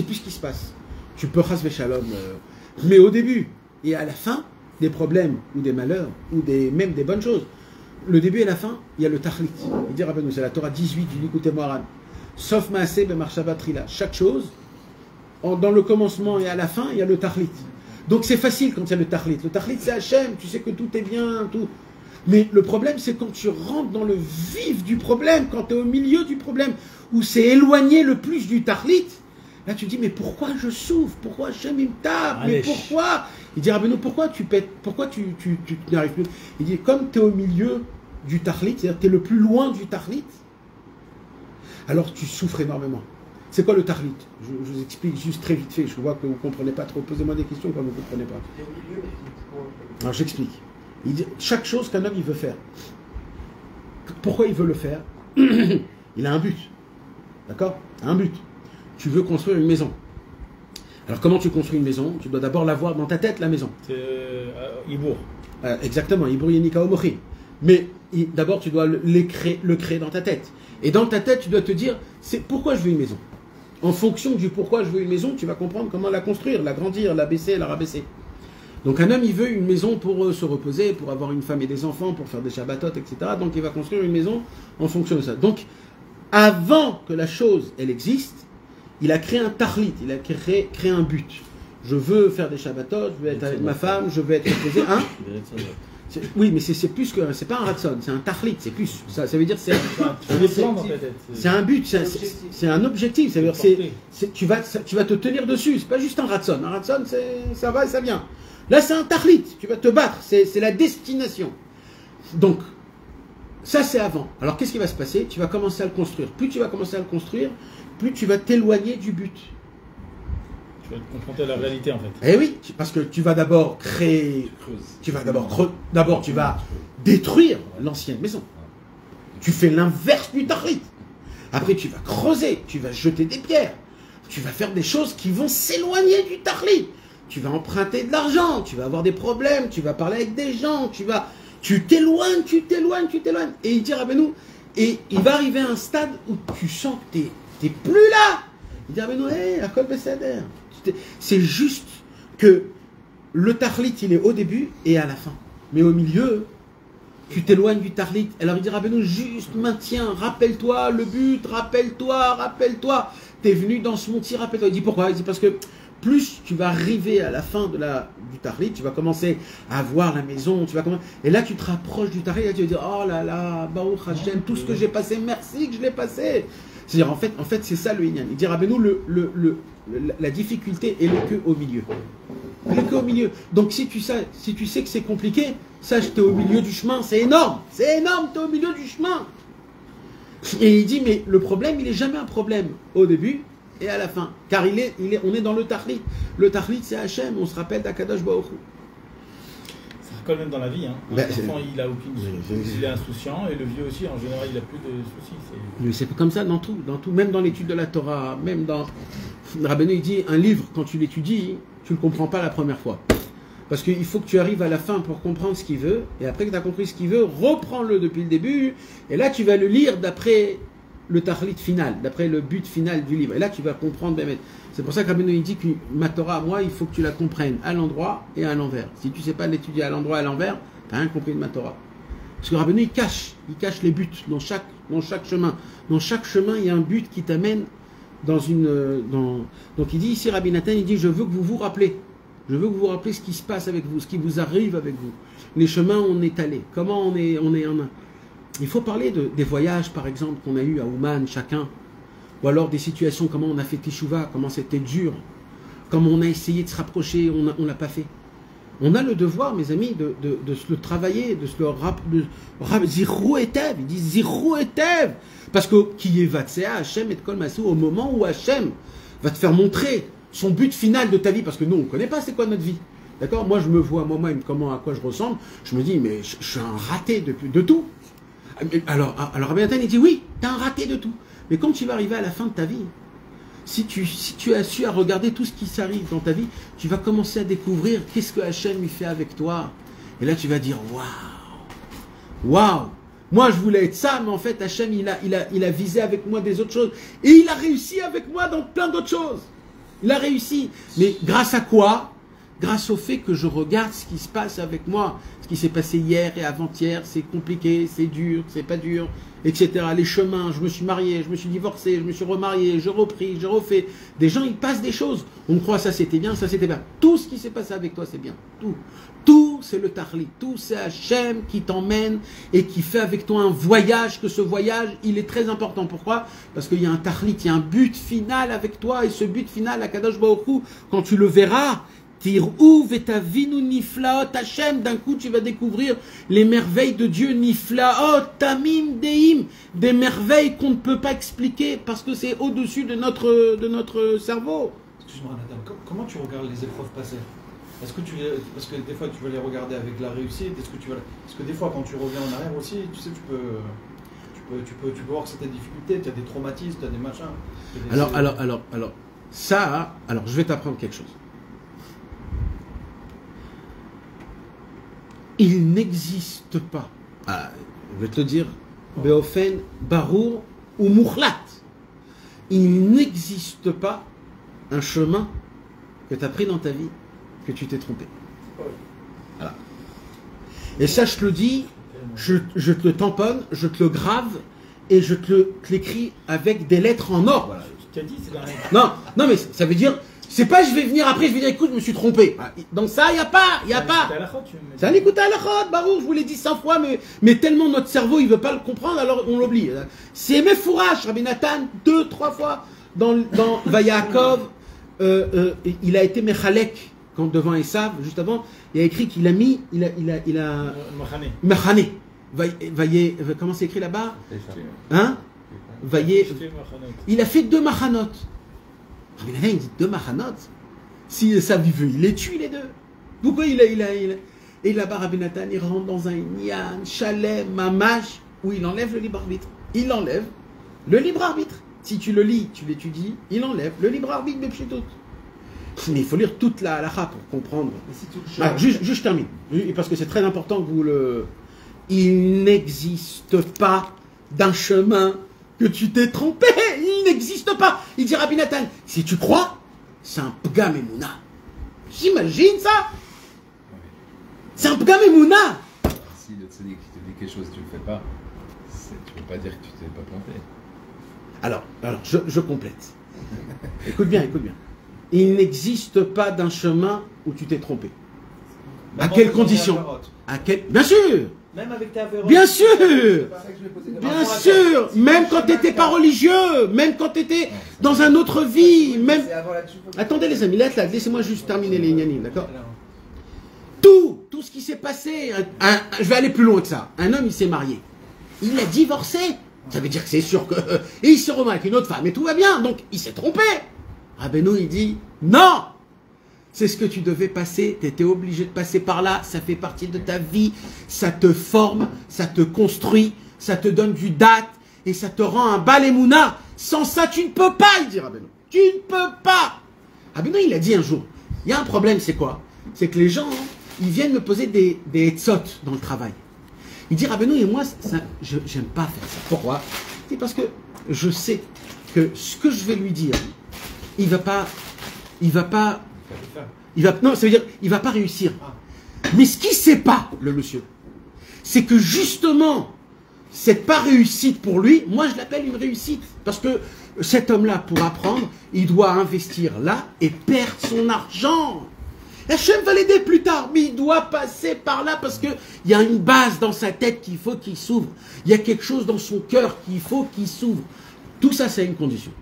[SPEAKER 1] plus ce qui se passe. Tu peux chas v'shalom. Mais au début et à la fin, des problèmes ou des malheurs ou même des bonnes choses. Le début et la fin, il y a le tachlit. Il dit Rabbeinu, c'est la Torah 18 du Likutei Moharan. Sauf maaseh b'marshava trila. Chaque chose, dans le commencement et à la fin, il y a le tachlit. Donc c'est facile quand il y a le tachlit. Le tachlit, c'est Hachem. Tu sais que tout est bien, tout. Mais le problème, c'est quand tu rentres dans le vif du problème, quand tu es au milieu du problème, où c'est éloigné le plus du tahlit, là tu te dis, mais pourquoi je souffre? Pourquoi Hachem il me tape? Mais pourquoi? Il dit, Rabbeinu, pourquoi tu pètes? Pourquoi tu n'arrives plus? Il dit, comme tu es au milieu du tahlit, c'est-à-dire tu es le plus loin du tahlit, alors tu souffres énormément. C'est quoi le tahlit? Je vous explique juste très vite fait, je vois que vous ne comprenez pas trop. Posez-moi des questions quand vous ne comprenez pas. Alors j'explique. Il dit, chaque chose qu'un homme il veut faire, pourquoi il veut le faire? Il a un but. D'accord? Un but. Tu veux construire une maison. Alors comment tu construis une maison? Tu dois d'abord l'avoir dans ta tête, la maison.
[SPEAKER 2] C'est Ibour.
[SPEAKER 1] Exactement, Ibour Yenika Omochi. Mais d'abord tu dois le créer dans ta tête. Et dans ta tête, tu dois te dire, c'est pourquoi je veux une maison. En fonction du pourquoi je veux une maison, tu vas comprendre comment la construire, la grandir, la baisser, la rabaisser. Donc un homme, il veut une maison pour se reposer, pour avoir une femme et des enfants, pour faire des shabbatot, etc. Donc il va construire une maison en fonction de ça. Donc avant que la chose, elle existe, il a créé un tahlit, il a créé un but. Je veux faire des shabbatot, je veux être avec ma femme, je veux être reposé. Hein? Oui, mais c'est plus que... C'est pas un ratson, c'est un tahlit, c'est plus. Ça veut dire c'est un but, c'est un objectif. Ça veut dire tu vas te tenir dessus, c'est pas juste un ratson. Un ratson, ça va et ça vient. Là, c'est un tahlit, tu vas te battre, c'est la destination. Donc, ça c'est avant. Alors, qu'est-ce qui va se passer? Tu vas commencer à le construire. Plus tu vas commencer à le construire, plus tu vas t'éloigner du but.
[SPEAKER 2] Tu vas te confronter à la réalité, en fait.
[SPEAKER 1] Eh oui, parce que tu vas d'abord créer... Tu vas d'abord tu vas détruire l'ancienne maison. Tu fais l'inverse du tahlit. Après, tu vas creuser, tu vas jeter des pierres. Tu vas faire des choses qui vont s'éloigner du tahlit. Tu vas emprunter de l'argent, tu vas avoir des problèmes, tu vas parler avec des gens, tu t'éloignes. Et il dit Rabbeinu, et il va arriver à un stade où tu sens que t'es plus là. Il dit Rabbeinu, hé, Akol Beseder. C'est juste que le tahlit, il est au début et à la fin. Mais au milieu, tu t'éloignes du tahlit. Alors il dit Rabbeinu, juste maintiens, rappelle-toi le but, rappelle-toi. T'es venu dans ce montier, rappelle-toi. Il dit pourquoi? Il dit parce que plus tu vas arriver à la fin du tahlit, tu vas commencer à voir la maison, et là tu te rapproches du tahlit, et tu vas dire, oh là là, Baruch Hashem, tout ce que j'ai passé, merci que je l'ai passé. C'est-à-dire, en fait c'est ça le Inyan. Il dit, Rabbeinu, la difficulté est le que au milieu. Le que au milieu. Donc si tu sais que c'est compliqué, sache que tu es au milieu du chemin, c'est énorme, tu es au milieu du chemin. Et il dit, mais le problème, il n'est jamais un problème au début et à la fin. Car on est dans le tahlit. Le tahlit, c'est Hachem, on se rappelle d'Akadosh Baruch Hu.
[SPEAKER 2] Ça recolle même dans la vie. Hein. L'enfant, il a aucune souci. Il est insouciant, et le vieux aussi, en général, il n'a plus de soucis.
[SPEAKER 1] C'est comme ça dans tout. Même dans l'étude de la Torah, même dans... Rabbeinu, il dit, un livre, quand tu l'étudies, tu ne le comprends pas la première fois. Parce qu'il faut que tu arrives à la fin pour comprendre ce qu'il veut, et après que tu as compris ce qu'il veut, reprends-le depuis le début, et là tu vas le lire d'après le tahlit final, d'après le but final du livre. Et là tu vas comprendre. C'est pour ça que Rabbeinu il dit que ma Torah, à moi, il faut que tu la comprennes à l'endroit et à l'envers. Si tu ne sais pas l'étudier à l'endroit et à l'envers, tu n'as rien compris de ma Torah. Parce que Rabbeinu il cache les buts dans chaque chemin. Dans chaque chemin, il y a un but qui t'amène Donc il dit ici, Rabbi Nathan, il dit, je veux que vous vous rappelez. Je veux que vous vous rappelez ce qui se passe avec vous, ce qui vous arrive avec vous. Les chemins où on est allé. Comment on est en un... Il faut parler des voyages, par exemple, qu'on a eu à Ouman, chacun. Ou alors des situations, comment on a fait Teshuvah, comment c'était dur. Comment on a essayé de se rapprocher, on ne l'a pas fait. On a le devoir, mes amis, de se le travailler, de se le rappeler. Zirou etev, il dit Zirou etev. Parce que qui est Vatsea, Hachem et Kol Masou, au moment où Hachem va te faire montrer son but final de ta vie, parce que nous, on ne connaît pas c'est quoi notre vie. D'accord? Moi, je me vois moi-même à quoi je ressemble. Je me dis, mais je suis un raté de tout. Alors Rabbi Nathan, il dit, oui, tu es un raté de tout. Mais quand tu vas arriver à la fin de ta vie, si tu as su à regarder tout ce qui s'arrive dans ta vie, tu vas commencer à découvrir qu'est-ce que Hachem lui fait avec toi. Et là, tu vas dire, waouh, moi je voulais être ça, mais en fait Hachem il a visé avec moi des autres choses. Et il a réussi avec moi dans plein d'autres choses. Il a réussi. Mais grâce à quoi? grâce au fait que je regarde ce qui se passe avec moi. Ce qui s'est passé hier et avant-hier, c'est compliqué, c'est dur, c'est pas dur, etc. Les chemins, je me suis marié, je me suis divorcé, je me suis remarié, je repris, je refais. Des gens, ils passent des choses. On croit ça c'était bien, ça c'était bien. Tout ce qui s'est passé avec toi, c'est bien. Tout. Tout, c'est le tahlit. Tout, c'est Hachem qui t'emmène et qui fait avec toi un voyage, que ce voyage, il est très important. Pourquoi? Parce qu'il y a un tahlit, il y a un but final avec toi. Et ce but final, à Kadosh Baruch Hu, quand tu le verras, Tir'ou vetavinu niflaot Hachem, d'un coup tu vas découvrir les merveilles de Dieu, niflaot tamim deim, des merveilles qu'on ne peut pas expliquer parce que c'est au-dessus de notre cerveau.
[SPEAKER 4] Excuse-moi Nathan, comment tu regardes les épreuves passées? Est-ce que parce que des fois tu vas les regarder avec la réussite, parce que des fois quand tu reviens en arrière aussi, tu sais, tu peux voir que c'était des difficultés, tu as des traumatismes, tu as des machins.
[SPEAKER 1] Alors, ça, alors je vais t'apprendre quelque chose. Il n'existe pas, je vais te le dire, Beofen, Barour ou Mouchlat. Il n'existe pas un chemin que tu as pris dans ta vie que tu t'es trompé. Voilà. Et ça, je te le dis, je te le tamponne, je te le grave et je te l'écris avec des lettres en or. Voilà.
[SPEAKER 2] Tu as dit, c'est la règle.
[SPEAKER 1] Non, mais ça veut dire, c'est pas je vais venir après, je vais dire écoute, je me suis trompé. Donc ça, il n'y a pas. C'est un écoute à la chod, Baruch, je vous l'ai dit 100 fois, mais tellement notre cerveau, il veut pas le comprendre, alors on l'oublie. C'est mes fourrages, Rabbi Nathan, 2-3 fois dans Vayakov, il a été Mechalek. Quand devant Esav, juste avant, il a écrit qu'il a mis, il a Machane. Comment c'est écrit là-bas? Hein? Il a fait 2 machanot. Il dit 2 machanot. Si Esav il veut, il les tue les deux. Pourquoi et là-bas, Rabbi Nathan, il rentre dans un Inyan, Shalem, Mamash, où il enlève le libre arbitre. Il enlève le libre arbitre. Si tu le lis, tu l'étudies, il enlève le libre arbitre de Pshitot. Mais il faut lire toute la halakha pour comprendre. Juste je termine, parce que c'est très important que vous le... Il n'existe pas d'un chemin que tu t'es trompé. Il n'existe pas. Il dit Rabbi Nathan, si tu crois, c'est un pgam emuna. J'imagine ça. C'est un pgam emuna.
[SPEAKER 6] Si le tzaddik qui te dit quelque chose et tu le fais pas, tu peux pas dire que tu t'es pas planté.
[SPEAKER 1] Alors je complète. Écoute bien. Il n'existe pas d'un chemin où tu t'es trompé. À quelles conditions? Bien sûr.
[SPEAKER 3] Même avec ta avérote.
[SPEAKER 1] Bien sûr. Bien sûr. Même quand tu n'étais pas religieux, même quand tu étais dans une autre vie, même... Attendez les amis, laissez-moi juste terminer les gnanim, d'accord? Tout ce qui s'est passé, je vais aller plus loin que ça. Un homme, il s'est marié. Il a divorcé. Ça veut dire que c'est sûr que... Et il se remet avec une autre femme et tout va bien. Donc, il s'est trompé. Rabbeinu, il dit, non, c'est ce que tu devais passer, tu étais obligé de passer par là, ça fait partie de ta vie, ça te forme, ça te construit, ça te donne du date, et ça te rend un balemouna. Sans ça, tu ne peux pas, il dit Rabbeinu. Tu ne peux pas. Rabbeinu, il a dit un jour, il y a un problème, c'est quoi? C'est que les gens, ils viennent me poser des etzot dans le travail. Il dit Rabbeinu, et moi, j'aime pas faire ça. Pourquoi? C'est parce que je sais que ce que je vais lui dire, il va pas, non, ça veut dire, il va pas réussir. Mais ce qui sait pas, le monsieur, c'est que justement, cette pas réussite pour lui, moi je l'appelle une réussite. Parce que cet homme-là, pour apprendre, il doit investir là et perdre son argent. Hachem va l'aider plus tard, mais il doit passer par là parce qu'il y a une base dans sa tête qu'il faut qu'il s'ouvre. Il y a quelque chose dans son cœur qu'il faut qu'il s'ouvre. Tout ça, c'est une condition.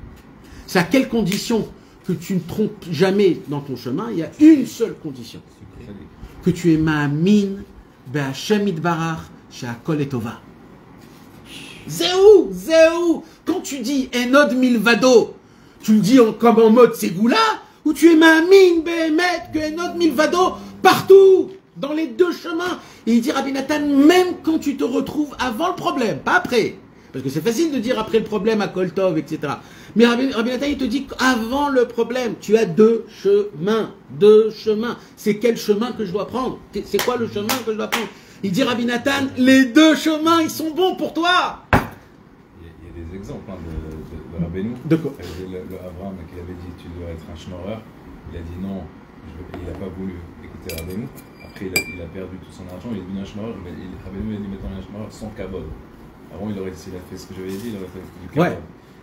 [SPEAKER 1] C'est à quelle condition que tu ne trompes jamais dans ton chemin? Il y a une seule condition. Que tu es ma'amin be'Hashem itbarach she'akol etova. Zéou. Quand tu dis enod milvado, tu le dis comme en mode ségoula, ou tu es ma'amin be'emet que enod milvado partout, dans les deux chemins. Et il dit Rabbi Nathan, même quand tu te retrouves avant le problème, pas après. Parce que c'est facile de dire après le problème à Koltov, etc. Mais Rabbi Nathan, il te dit qu'avant le problème, tu as 2 chemins. 2 chemins. C'est quel chemin que je dois prendre? C'est quoi le chemin que je dois prendre? Il dit Rabbi Nathan, les 2 chemins, ils sont bons pour toi.
[SPEAKER 6] Il y a des exemples de Rabbeinu.
[SPEAKER 1] De quoi?
[SPEAKER 6] Le Abraham qui avait dit tu dois être un schnorrer. Il a dit non, Il n'a pas voulu écouter Rabbeinu. Après, il a perdu tout son argent, il est devenu un shmaror, mais Rabbeinu a dit maintenant un shmaror sans kabod. Avant, s'il a fait ce que j'avais dit, il aurait fait du kabod.
[SPEAKER 1] Ouais.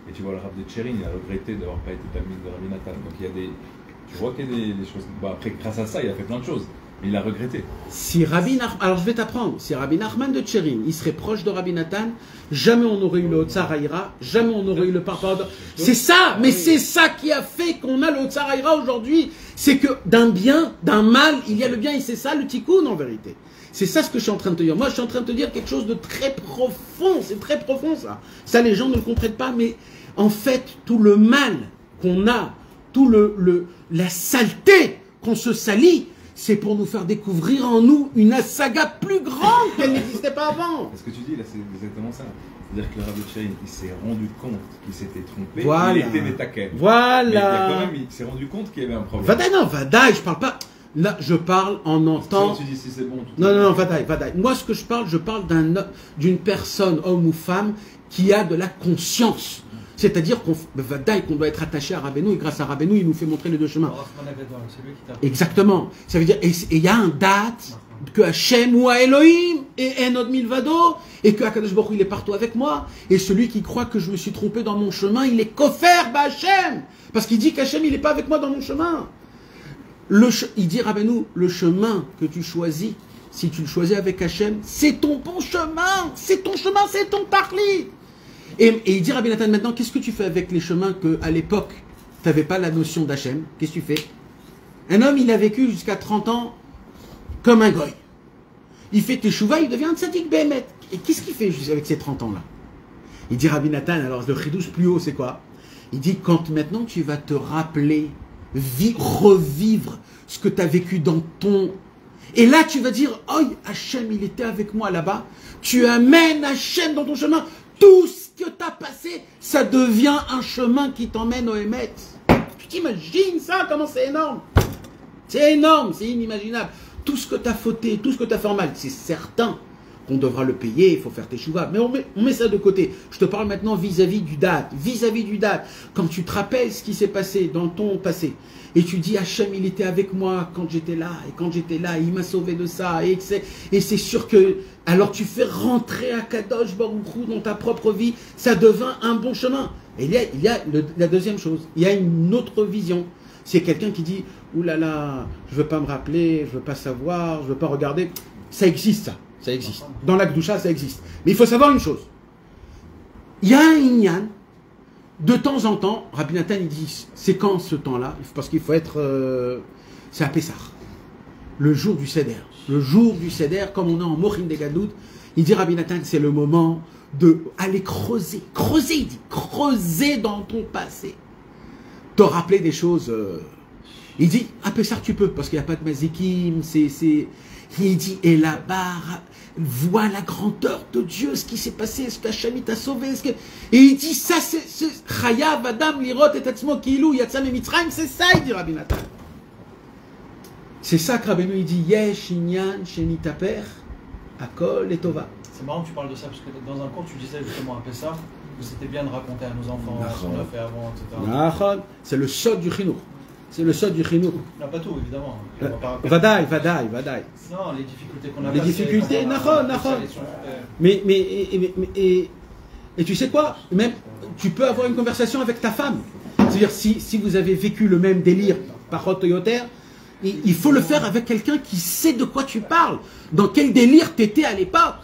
[SPEAKER 6] Et tu vois, le Rav de Tchérin, il a regretté d'avoir pas été talmid de Rabbi Nathan. Donc il y a des. Tu vois qu'il y a des choses. Bon, après, grâce à ça, il a fait plein de choses. Mais il a regretté.
[SPEAKER 1] Si alors je vais t'apprendre, si Rabbi Nachman de Tchérin, il serait proche de Rabbi Nathan, jamais on aurait eu le Hotzar Haïra, jamais on aurait eu le Parpar. C'est ça, mais c'est ça qui a fait qu'on a le Hotzar Haïra aujourd'hui. C'est que d'un bien, d'un mal, il y a le bien, et c'est ça le tikkun en vérité. C'est ça ce que je suis en train de te dire. Moi, je suis en train de te dire quelque chose de très profond. C'est très profond, ça. Ça, les gens ne le comprennent pas, mais en fait, tout le mal qu'on a, tout la saleté qu'on se salit, c'est pour nous faire découvrir en nous une saga plus grande qu'elle n'existait pas avant.
[SPEAKER 6] Ce que tu dis là, c'est exactement ça. C'est-à-dire que le Rav de Tchérin, il s'est rendu compte qu'il s'était trompé.
[SPEAKER 1] Voilà.
[SPEAKER 6] Il était métaquet.
[SPEAKER 1] Voilà.
[SPEAKER 6] Mais il s'est rendu compte qu'il y avait un problème.
[SPEAKER 1] Vadaï, non, Vadaï, je parle pas. Là, je parle en entend.
[SPEAKER 6] Tu dis si c'est bon.
[SPEAKER 1] Non, Vadaï. Moi, ce que je parle d'une personne, homme ou femme, qui a de la conscience. C'est-à-dire qu'on doit être attaché à Rabbeinu, et grâce à Rabbeinu, il nous fait montrer les deux chemins. Exactement. Ça veut dire, et il y a un date que Hachem ou à Elohim et Enod Milvado, et que Akadosh Baruch Hu, il est partout avec moi, et celui qui croit que je me suis trompé dans mon chemin, il est kofer ba Hachem, parce qu'il dit qu'Hachem, il n'est pas avec moi dans mon chemin. Il dit Rabbeinu, le chemin que tu choisis, si tu le choisis avec Hachem, c'est ton bon chemin, c'est ton chemin, c'est ton parli. Et il dit Rabbi Nathan, maintenant, qu'est-ce que tu fais avec les chemins qu'à l'époque, tu n'avais pas la notion d'Hachem? Qu'est-ce que tu fais? Un homme, il a vécu jusqu'à 30 ans comme un goy. Il fait teshuva, il devient un tzaddik béhémet. Et qu'est-ce qu'il fait avec ces 30 ans-là? Il dit Rabbi Nathan, alors le chidouche plus haut, c'est quoi? Il dit, quand maintenant tu vas te rappeler, revivre ce que tu as vécu dans ton... Et là, tu vas dire, oh, Hachem, il était avec moi là-bas. Tu amènes Hachem dans ton chemin. Tout ce que tu as passé, ça devient un chemin qui t'emmène au Hémet. Tu t'imagines ça? Comment c'est énorme? C'est énorme, c'est inimaginable. Tout ce que tu as fauté, tout ce que tu as fait en mal, c'est certain qu'on devra le payer, il faut faire tes chouvas. Mais on met ça de côté. Je te parle maintenant vis-à-vis du date. Vis-à-vis du date. Quand tu te rappelles ce qui s'est passé dans ton passé, et tu dis, Hachem, il était avec moi quand j'étais là, et quand j'étais là, il m'a sauvé de ça, et c'est sûr que... Alors tu fais rentrer à Kadosh Baruch Hu dans ta propre vie, ça devient un bon chemin. Et il y a la deuxième chose, il y a une autre vision. C'est quelqu'un qui dit, oulala, je ne veux pas me rappeler, je ne veux pas savoir, je ne veux pas regarder. Ça existe, ça. Ça existe. Dans l'Akdoucha, ça existe. Mais il faut savoir une chose. Il y a un Inyan, de temps en temps, Rabbi Nathan, il dit, c'est quand ce temps-là? Parce qu'il faut être... c'est à Pessah. Le jour du Seder. Le jour du Seder, comme on est en Mochin de Gadlut, il dit Rabbi Nathan, c'est le moment d'aller creuser. Creuser, il dit. Creuser dans ton passé. Te rappeler des choses. Il dit, à Pessah, tu peux, parce qu'il n'y a pas de mazikim, Il dit, et là-bas, vois la grandeur de Dieu, ce qui s'est passé, ce qu'Hachem t'a sauvé. Et il dit, ça, c'est Chayav Adam Lirot et Tatzmo Kilu Yatzam et Mitzrayim, c'est ça, il dit Rabbi Nathan. C'est ça que Rabbeinu il dit, Yesh Inyan Shenitaper Akol et Tova.
[SPEAKER 3] C'est marrant que tu parles de ça, parce que dans un cours, tu disais justement à Pessah que c'était bien de raconter à nos enfants ce qu'on a fait avant, etc.
[SPEAKER 1] C'est le sod du Chinour. C'est le sod du Chinour.
[SPEAKER 3] Non, pas tout, évidemment.
[SPEAKER 1] Vadaï.
[SPEAKER 3] Non, les difficultés qu'on a
[SPEAKER 1] Les difficultés, Nachon. Mais tu sais quoi? Même, tu peux avoir une conversation avec ta femme. C'est-à-dire, si vous avez vécu le même délire par Rotoyoter, il faut le faire avec quelqu'un qui sait de quoi tu parles, dans quel délire tu étais à l'époque.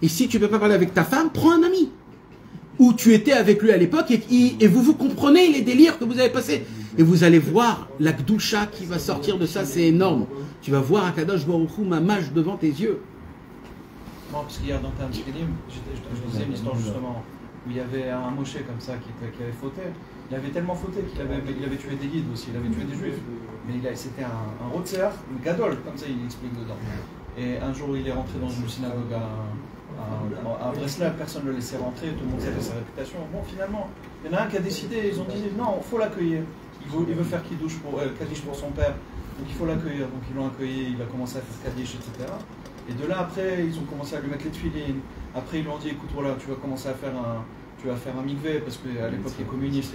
[SPEAKER 1] Et si tu ne peux pas parler avec ta femme, prends un ami. Où tu étais avec lui à l'époque et vous comprenez les délires que vous avez passés. Et vous allez voir la Gdoucha qui va sortir de ça, c'est énorme. Tu vas voir Akadosh Baruch Hu Mamash devant tes yeux.
[SPEAKER 3] Non, parce qu'hier dans Tam Shkenim, je disais une histoire justement où il y avait un Moshe comme ça qui avait fauté. Il avait tellement fauté qu'il avait tué des guides aussi, il avait tué des juifs. Mais c'était un Rotzer, une Gadol, comme ça il explique dedans. Et un jour il est rentré dans une synagogue à Breslau, personne ne le laissait rentrer, tout le monde savait sa réputation. Bon, finalement, il y en a un qui a décidé, ils ont dit non, il faut l'accueillir. Il veut faire Kaddish pour son père, donc il faut l'accueillir. Donc ils l'ont accueilli, il a commencé à faire Kaddish, etc. Et de là, après, ils ont commencé à lui mettre les tuilines. Après, ils lui ont dit écoute, voilà, tu vas commencer à faire tu vas faire un mikvé, parce qu'à l'époque les communistes,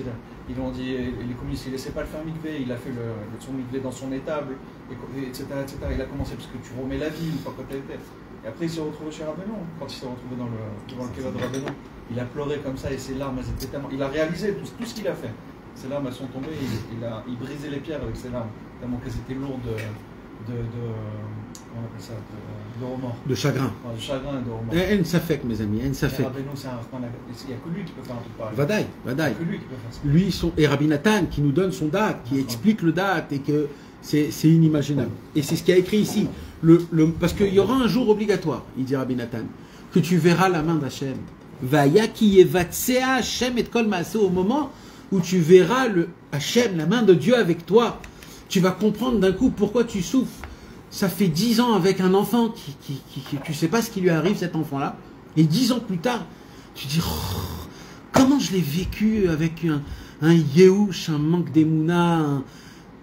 [SPEAKER 3] ils ont dit, les communistes ils ne laissaient pas le faire mikvé, il a fait son mikvé dans son étable, etc., etc. Il a commencé parce que tu remets la vie une fois que tu étais. Et après il s'est retrouvé chez Rabbeinu, quand il s'est retrouvé devant le kéva de Rabbeinu, il a pleuré comme ça et ses larmes, elles étaient tellement... Il a réalisé tout ce qu'il a fait. Ses larmes elles sont tombées, il brisait les pierres avec ses larmes, tellement qu'elles étaient lourdes comment on appelle ça, de remords.
[SPEAKER 1] De chagrin.
[SPEAKER 3] Enfin, de chagrin et de remords.
[SPEAKER 1] En safek, mes amis, en safek.
[SPEAKER 3] Rabbeinu, c'est un Rahman, il n'y a que lui qui peut faire un truc pareil.
[SPEAKER 1] Vadaï,
[SPEAKER 3] Il n'y a
[SPEAKER 1] vadaï.
[SPEAKER 3] que lui qui peut faire ça.
[SPEAKER 1] Lui, et Rabbi Nathan, qui nous donne son date, qui explique le date, et que c'est inimaginable. Et c'est ce qu'il y a écrit ici. Parce qu'il y aura un jour obligatoire, il dit Rabbi Nathan, que tu verras la main d'Hachem. Vaya ki yevatsea Hachem et kol maaseh, au moment où tu verras le Hachem, la main de Dieu avec toi. Tu vas comprendre d'un coup pourquoi tu souffres. Ça fait 10 ans avec un enfant tu sais pas ce qui lui arrive, cet enfant-là. Et 10 ans plus tard, tu dis, oh, comment je l'ai vécu avec un Yehush, un manque d'émouna.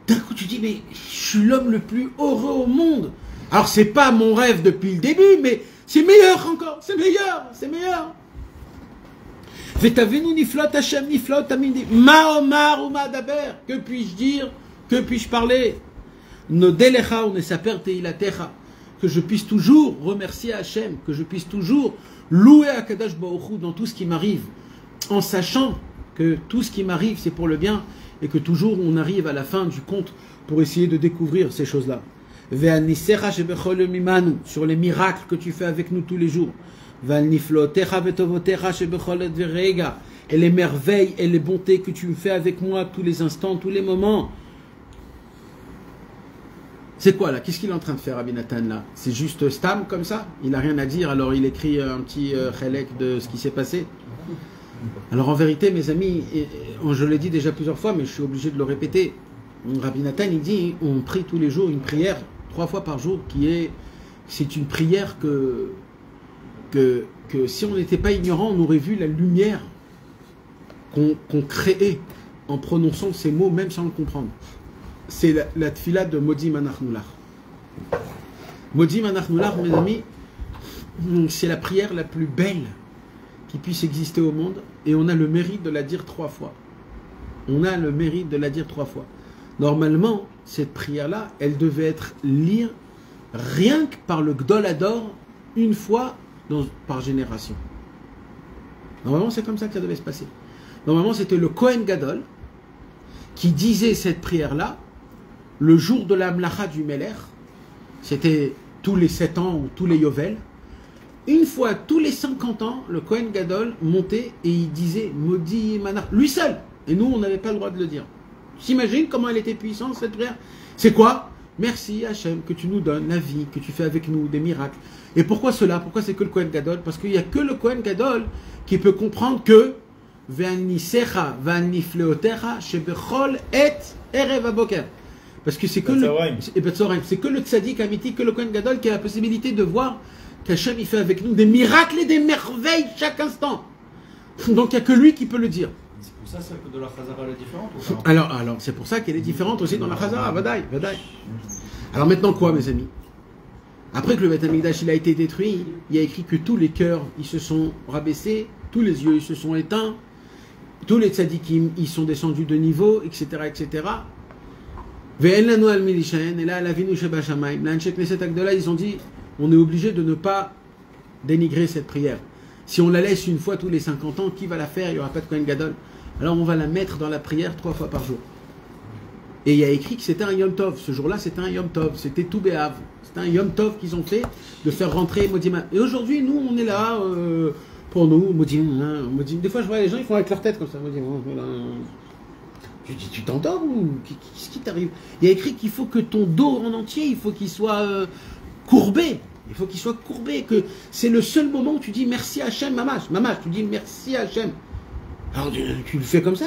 [SPEAKER 1] D'un coup, tu dis, mais je suis l'homme le plus heureux au monde. Alors, c'est pas mon rêve depuis le début, mais c'est meilleur encore. C'est meilleur, c'est meilleur. Vetavenu niflot Hashem niflot amindi. Ma omar ou ma daber. Que puis-je dire? Que puis-je parler? Nodelecha ou nesaper teilatecha. Que je puisse toujours remercier Hachem, que je puisse toujours louer Akadosh Baruch Hu dans tout ce qui m'arrive, en sachant que tout ce qui m'arrive c'est pour le bien et que toujours on arrive à la fin du compte pour essayer de découvrir ces choses-là. Ve'anisera shebechol mimanu, sur les miracles que tu fais avec nous tous les jours. Ve'aniflotecha vetovotecha shebechol dverega, et les merveilles et les bontés que tu fais avec moi tous les instants, tous les moments. C'est quoi là? Qu'est-ce qu'il est en train de faire, Rabbi Nathan là? C'est juste stam comme ça? Il n'a rien à dire, alors il écrit un petit chélek de ce qui s'est passé? Alors en vérité, mes amis, je l'ai dit déjà plusieurs fois, mais je suis obligé de le répéter. Rabbi Nathan, il dit, on prie tous les jours une prière, 3 fois par jour, c'est une prière que si on n'était pas ignorant, on aurait vu la lumière qu'on créait en prononçant ces mots, même sans le comprendre. C'est la tfila de Modim Anachnular. Modim Anachnular, mes amis, c'est la prière la plus belle qui puisse exister au monde, et on a le mérite de la dire 3 fois. On a le mérite de la dire 3 fois. Normalement, cette prière-là, elle devait être lire rien que par le Gdol Hador, une fois par génération. Normalement, c'est comme ça que ça devait se passer. Normalement, c'était le Kohen Gadol qui disait cette prière-là le jour de la Mlacha du Meler. C'était tous les 7 ans ou tous les Yovel. Une fois tous les 50 ans, le Kohen Gadol montait et il disait Maudit Manach, lui seul. Et nous, on n'avait pas le droit de le dire. T'imagines comment elle était puissante cette prière? C'est quoi? Merci Hachem que tu nous donnes la vie, que tu fais avec nous des miracles. Et pourquoi cela? Pourquoi c'est que le Kohen Gadol? Parce qu'il n'y a que le Kohen Gadol qui peut comprendre que Ve'anisecha ve'anifleotecha shebechol et erev aboker. Parce que c'est que le tzaddik amiti, que le Kohen Gadol qui a la possibilité de voir qu'Hachem il fait avec nous des miracles et des merveilles chaque instant. Donc il n'y a que lui qui peut le dire.
[SPEAKER 3] C'est pour ça que de la Chazara elle est différente ou pas?
[SPEAKER 1] Alors c'est pour ça qu'elle est différente aussi dans la Chazara, Vadaï. Alors maintenant quoi, mes amis? Après que le Beth Amikdash il a été détruit, il y a écrit que tous les cœurs ils se sont rabaissés, tous les yeux ils se sont éteints, tous les tzadikim ils sont descendus de niveau, etc. etc. Et là, la Vinu Sheba Shamayim, l'Anshek Knesset Agdola, ils ont dit on est obligé de ne pas dénigrer cette prière. Si on la laisse une fois tous les 50 ans, qui va la faire? Il n'y aura pas de Kohen Gadol. Alors on va la mettre dans la prière 3 fois par jour. Et il y a écrit que c'était un Yom Tov. Ce jour-là, c'était un Yom Tov. C'était tout Béhav. C'était un Yom Tov qu'ils ont fait de faire rentrer Modim. Et aujourd'hui, nous, on est là pour nous, Modim. Des fois, je vois les gens, ils font avec leur tête comme ça. Modim. Tu t'endors ou qu'est-ce qui t'arrive? Il y a écrit qu'il faut que ton dos en entier, il faut qu'il soit courbé. Il faut qu'il soit courbé, que c'est le seul moment où tu dis merci à Hachem, Mamash, tu dis merci à Hachem. Alors tu le fais comme ça,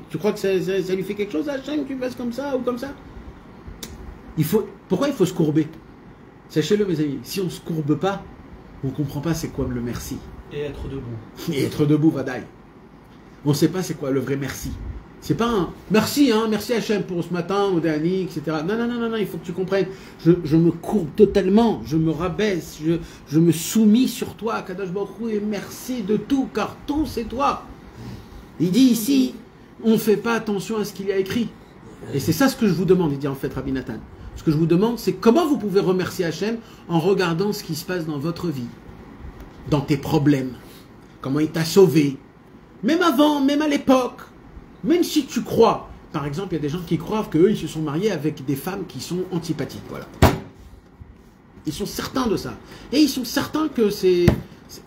[SPEAKER 1] tu crois que ça lui fait quelque chose à Hachem, que tu fasses comme ça ou comme ça? Pourquoi il faut se courber? Sachez-le mes amis, si on ne se courbe pas, on ne comprend pas c'est quoi le merci.
[SPEAKER 3] Et être debout.
[SPEAKER 1] Et être debout, Vadaï. On ne sait pas c'est quoi le vrai merci. C'est pas un merci, merci Hachem pour ce matin, au dernier, etc. Non, il faut que tu comprennes. Je me courbe totalement, je me rabaisse, je me soumis sur toi, Kadosh Baruch Hu, et merci de tout, car tout c'est toi. Il dit ici, on ne fait pas attention à ce qu'il y a écrit. Et c'est ça ce que je vous demande, il dit en fait Rabbi Nathan. Ce que je vous demande, c'est comment vous pouvez remercier Hachem en regardant ce qui se passe dans votre vie, dans tes problèmes, comment il t'a sauvé, même avant, même à l'époque. Même si tu crois, par exemple, il y a des gens qui croient qu'eux, ils se sont mariés avec des femmes qui sont antipathiques, voilà. Ils sont certains de ça. Et ils sont certains que c'est...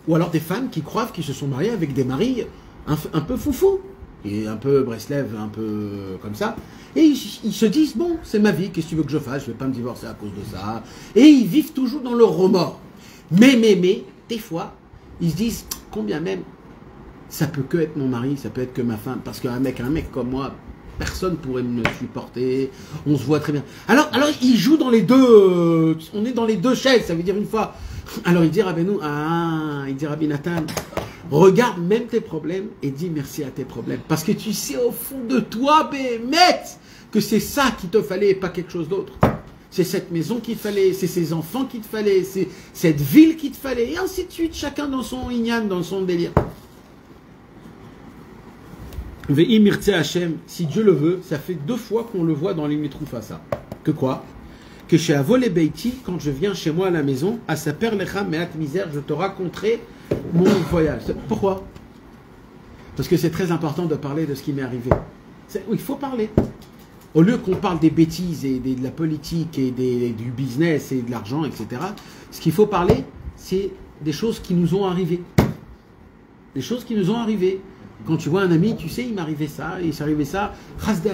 [SPEAKER 1] Ou alors des femmes qui croient qu'ils se sont mariés avec des maris un peu foufou, et un peu Breslev, un peu comme ça. Et ils se disent, bon, c'est ma vie, qu'est-ce que tu veux que je fasse? Je ne vais pas me divorcer à cause de ça. Et ils vivent toujours dans leur remords. Mais, des fois, ils se disent, combien même, ça peut que être mon mari, ça peut être que ma femme, parce qu'un mec comme moi, personne pourrait me supporter, on se voit très bien. Alors il joue dans les deux, on est dans les deux chaises, ça veut dire une fois. Alors il dit Rabbeinu, il dit Rabbi Nathan, regarde même tes problèmes et dis merci à tes problèmes, parce que tu sais au fond de toi, Bémet, que c'est ça qu'il te fallait et pas quelque chose d'autre. C'est cette maison qu'il te fallait, c'est ces enfants qu'il te fallait, c'est cette ville qu'il te fallait, et ainsi de suite, chacun dans son inyan, dans son délire. Si Dieu le veut, ça fait 2 fois qu'on le voit dans les Mitroufa, ça. Que quoi? Que chez Avole Beiti, quand je viens chez moi à la maison, à sa père Lecha Meat Misère, je te raconterai mon voyage. Pourquoi? Parce que c'est très important de parler de ce qui m'est arrivé. Il faut parler. Au lieu qu'on parle des bêtises et de la politique et du business et de l'argent, etc., ce qu'il faut parler, c'est des choses qui nous ont arrivées. Des choses qui nous ont arrivées. Quand tu vois un ami, tu sais, il m'est arrivé ça, il s'est arrivé ça. Chas de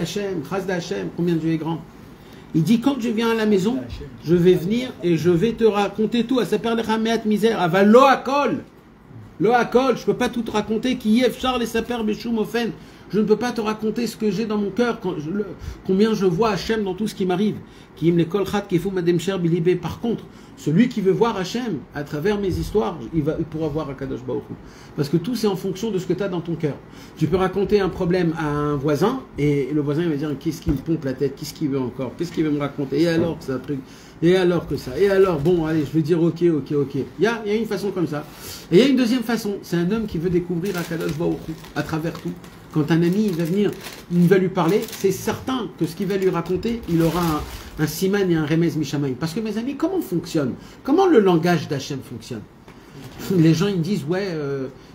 [SPEAKER 1] Hachem, combien Dieu est grand. Il dit, quand je viens à la maison, je vais venir et je vais te raconter tout. À sa père Meat Misère, à Lo Akol, je ne peux pas tout te raconter. Qui Yev Charles et sa père Beshum Ofen. Je ne peux pas te raconter ce que j'ai dans mon cœur, combien je vois Hachem dans tout ce qui m'arrive. Par contre, celui qui veut voir Hachem à travers mes histoires, il pourra voir Akadosh Baruch Hu. Parce que tout c'est en fonction de ce que tu as dans ton cœur. Tu peux raconter un problème à un voisin et le voisin il va dire qu'est-ce qui me pompe la tête, qu'est-ce qu'il veut encore, qu'est-ce qu'il veut me raconter, et alors que c'est un truc, et alors que ça, et alors bon allez je vais dire ok. Il y a une façon comme ça. Et il y a une deuxième façon, c'est un homme qui veut découvrir Akadosh Baruch Hu à travers tout. Quand un ami il va venir, il va lui parler, c'est certain que ce qu'il va lui raconter, il aura un siman et un remez mishamayim. Parce que mes amis, comment fonctionne? Comment le langage d'Hachem fonctionne? Les gens ils disent ouais,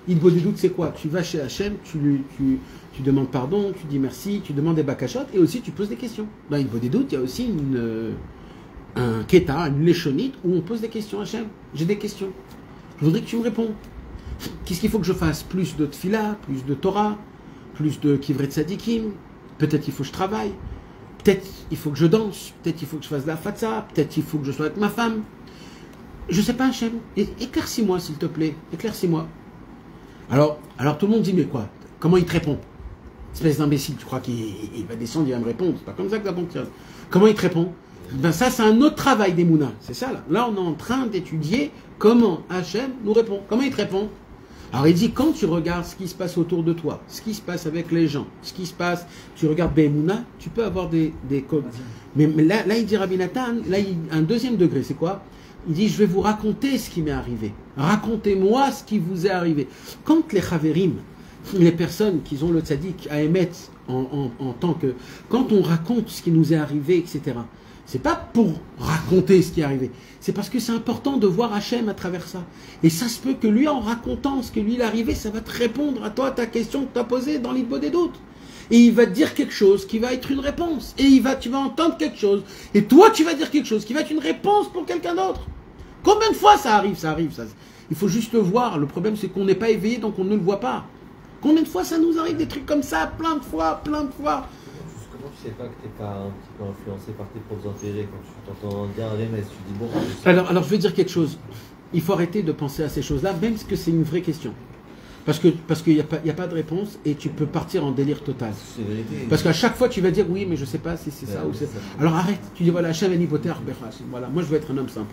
[SPEAKER 1] il vaut des doutes, c'est quoi? Tu vas chez Hachem, tu demandes pardon, tu dis merci, tu demandes des bakashot et aussi tu poses des questions. Dans il vaut des doutes, il y a aussi un keta, une léchonite où on pose des questions à Hachem. J'ai des questions. Je voudrais que tu me réponds. Qu'est-ce qu'il faut que je fasse? Plus de tfila, plus de Torah, plus de kivret tzadikim, peut-être il faut que je travaille, peut-être il faut que je danse, peut-être il faut que je fasse de la fatsa, peut-être il faut que je sois avec ma femme. Je sais pas, Hachem, éclaircis-moi s'il te plaît, éclaircis-moi. Alors tout le monde dit mais quoi? Comment il te répond? Espèce d'imbécile, tu crois qu'il va descendre, il va me répondre? C'est pas comme ça que ça fonctionne. Comment il te répond? Ben ça c'est un autre travail des Mouna, c'est ça là. Là on est en train d'étudier comment Hachem nous répond. Comment il te répond? Alors il dit, quand tu regardes ce qui se passe autour de toi, ce qui se passe avec les gens, ce qui se passe, tu regardes Be'emouna, tu peux avoir des codes. Mais là, il dit Rabbi Nathan, là, un deuxième degré, c'est quoi? Il dit, je vais vous raconter ce qui m'est arrivé. Racontez-moi ce qui vous est arrivé. Quand les Chaverim, les personnes qui ont le tzaddik à émettre en tant que... Quand on raconte ce qui nous est arrivé, etc., c'est pas pour raconter ce qui est arrivé. C'est parce que c'est important de voir Hachem à travers ça. Et ça se peut que lui, en racontant ce que lui il est arrivé, ça va te répondre à toi, ta question que tu as posée dans l'Idbo des doutes. Et il va te dire quelque chose qui va être une réponse. Et tu vas entendre quelque chose. Et toi, tu vas dire quelque chose qui va être une réponse pour quelqu'un d'autre. Combien de fois ça arrive? Il faut juste le voir. Le problème, c'est qu'on n'est pas éveillé, donc on ne le voit pas. Combien de fois ça nous arrive des trucs comme ça? Plein de fois.
[SPEAKER 5] Comment tu sais pas que tu n'es pas un petit peu influencé par tes propres intérêts quand tu t'entends dire un remez, tu dis bon...
[SPEAKER 1] Alors je vais dire quelque chose. Il faut arrêter de penser à ces choses-là, même si c'est une vraie question. Parce qu'il n'y a pas de réponse et tu peux partir en délire total.
[SPEAKER 5] C'est vérité.
[SPEAKER 1] Parce qu'à chaque fois tu vas dire oui, mais je ne sais pas si c'est ça ou c'est ça. Alors arrête, tu dis voilà, Hachem eni poter bechas. Voilà, moi je veux être un homme simple.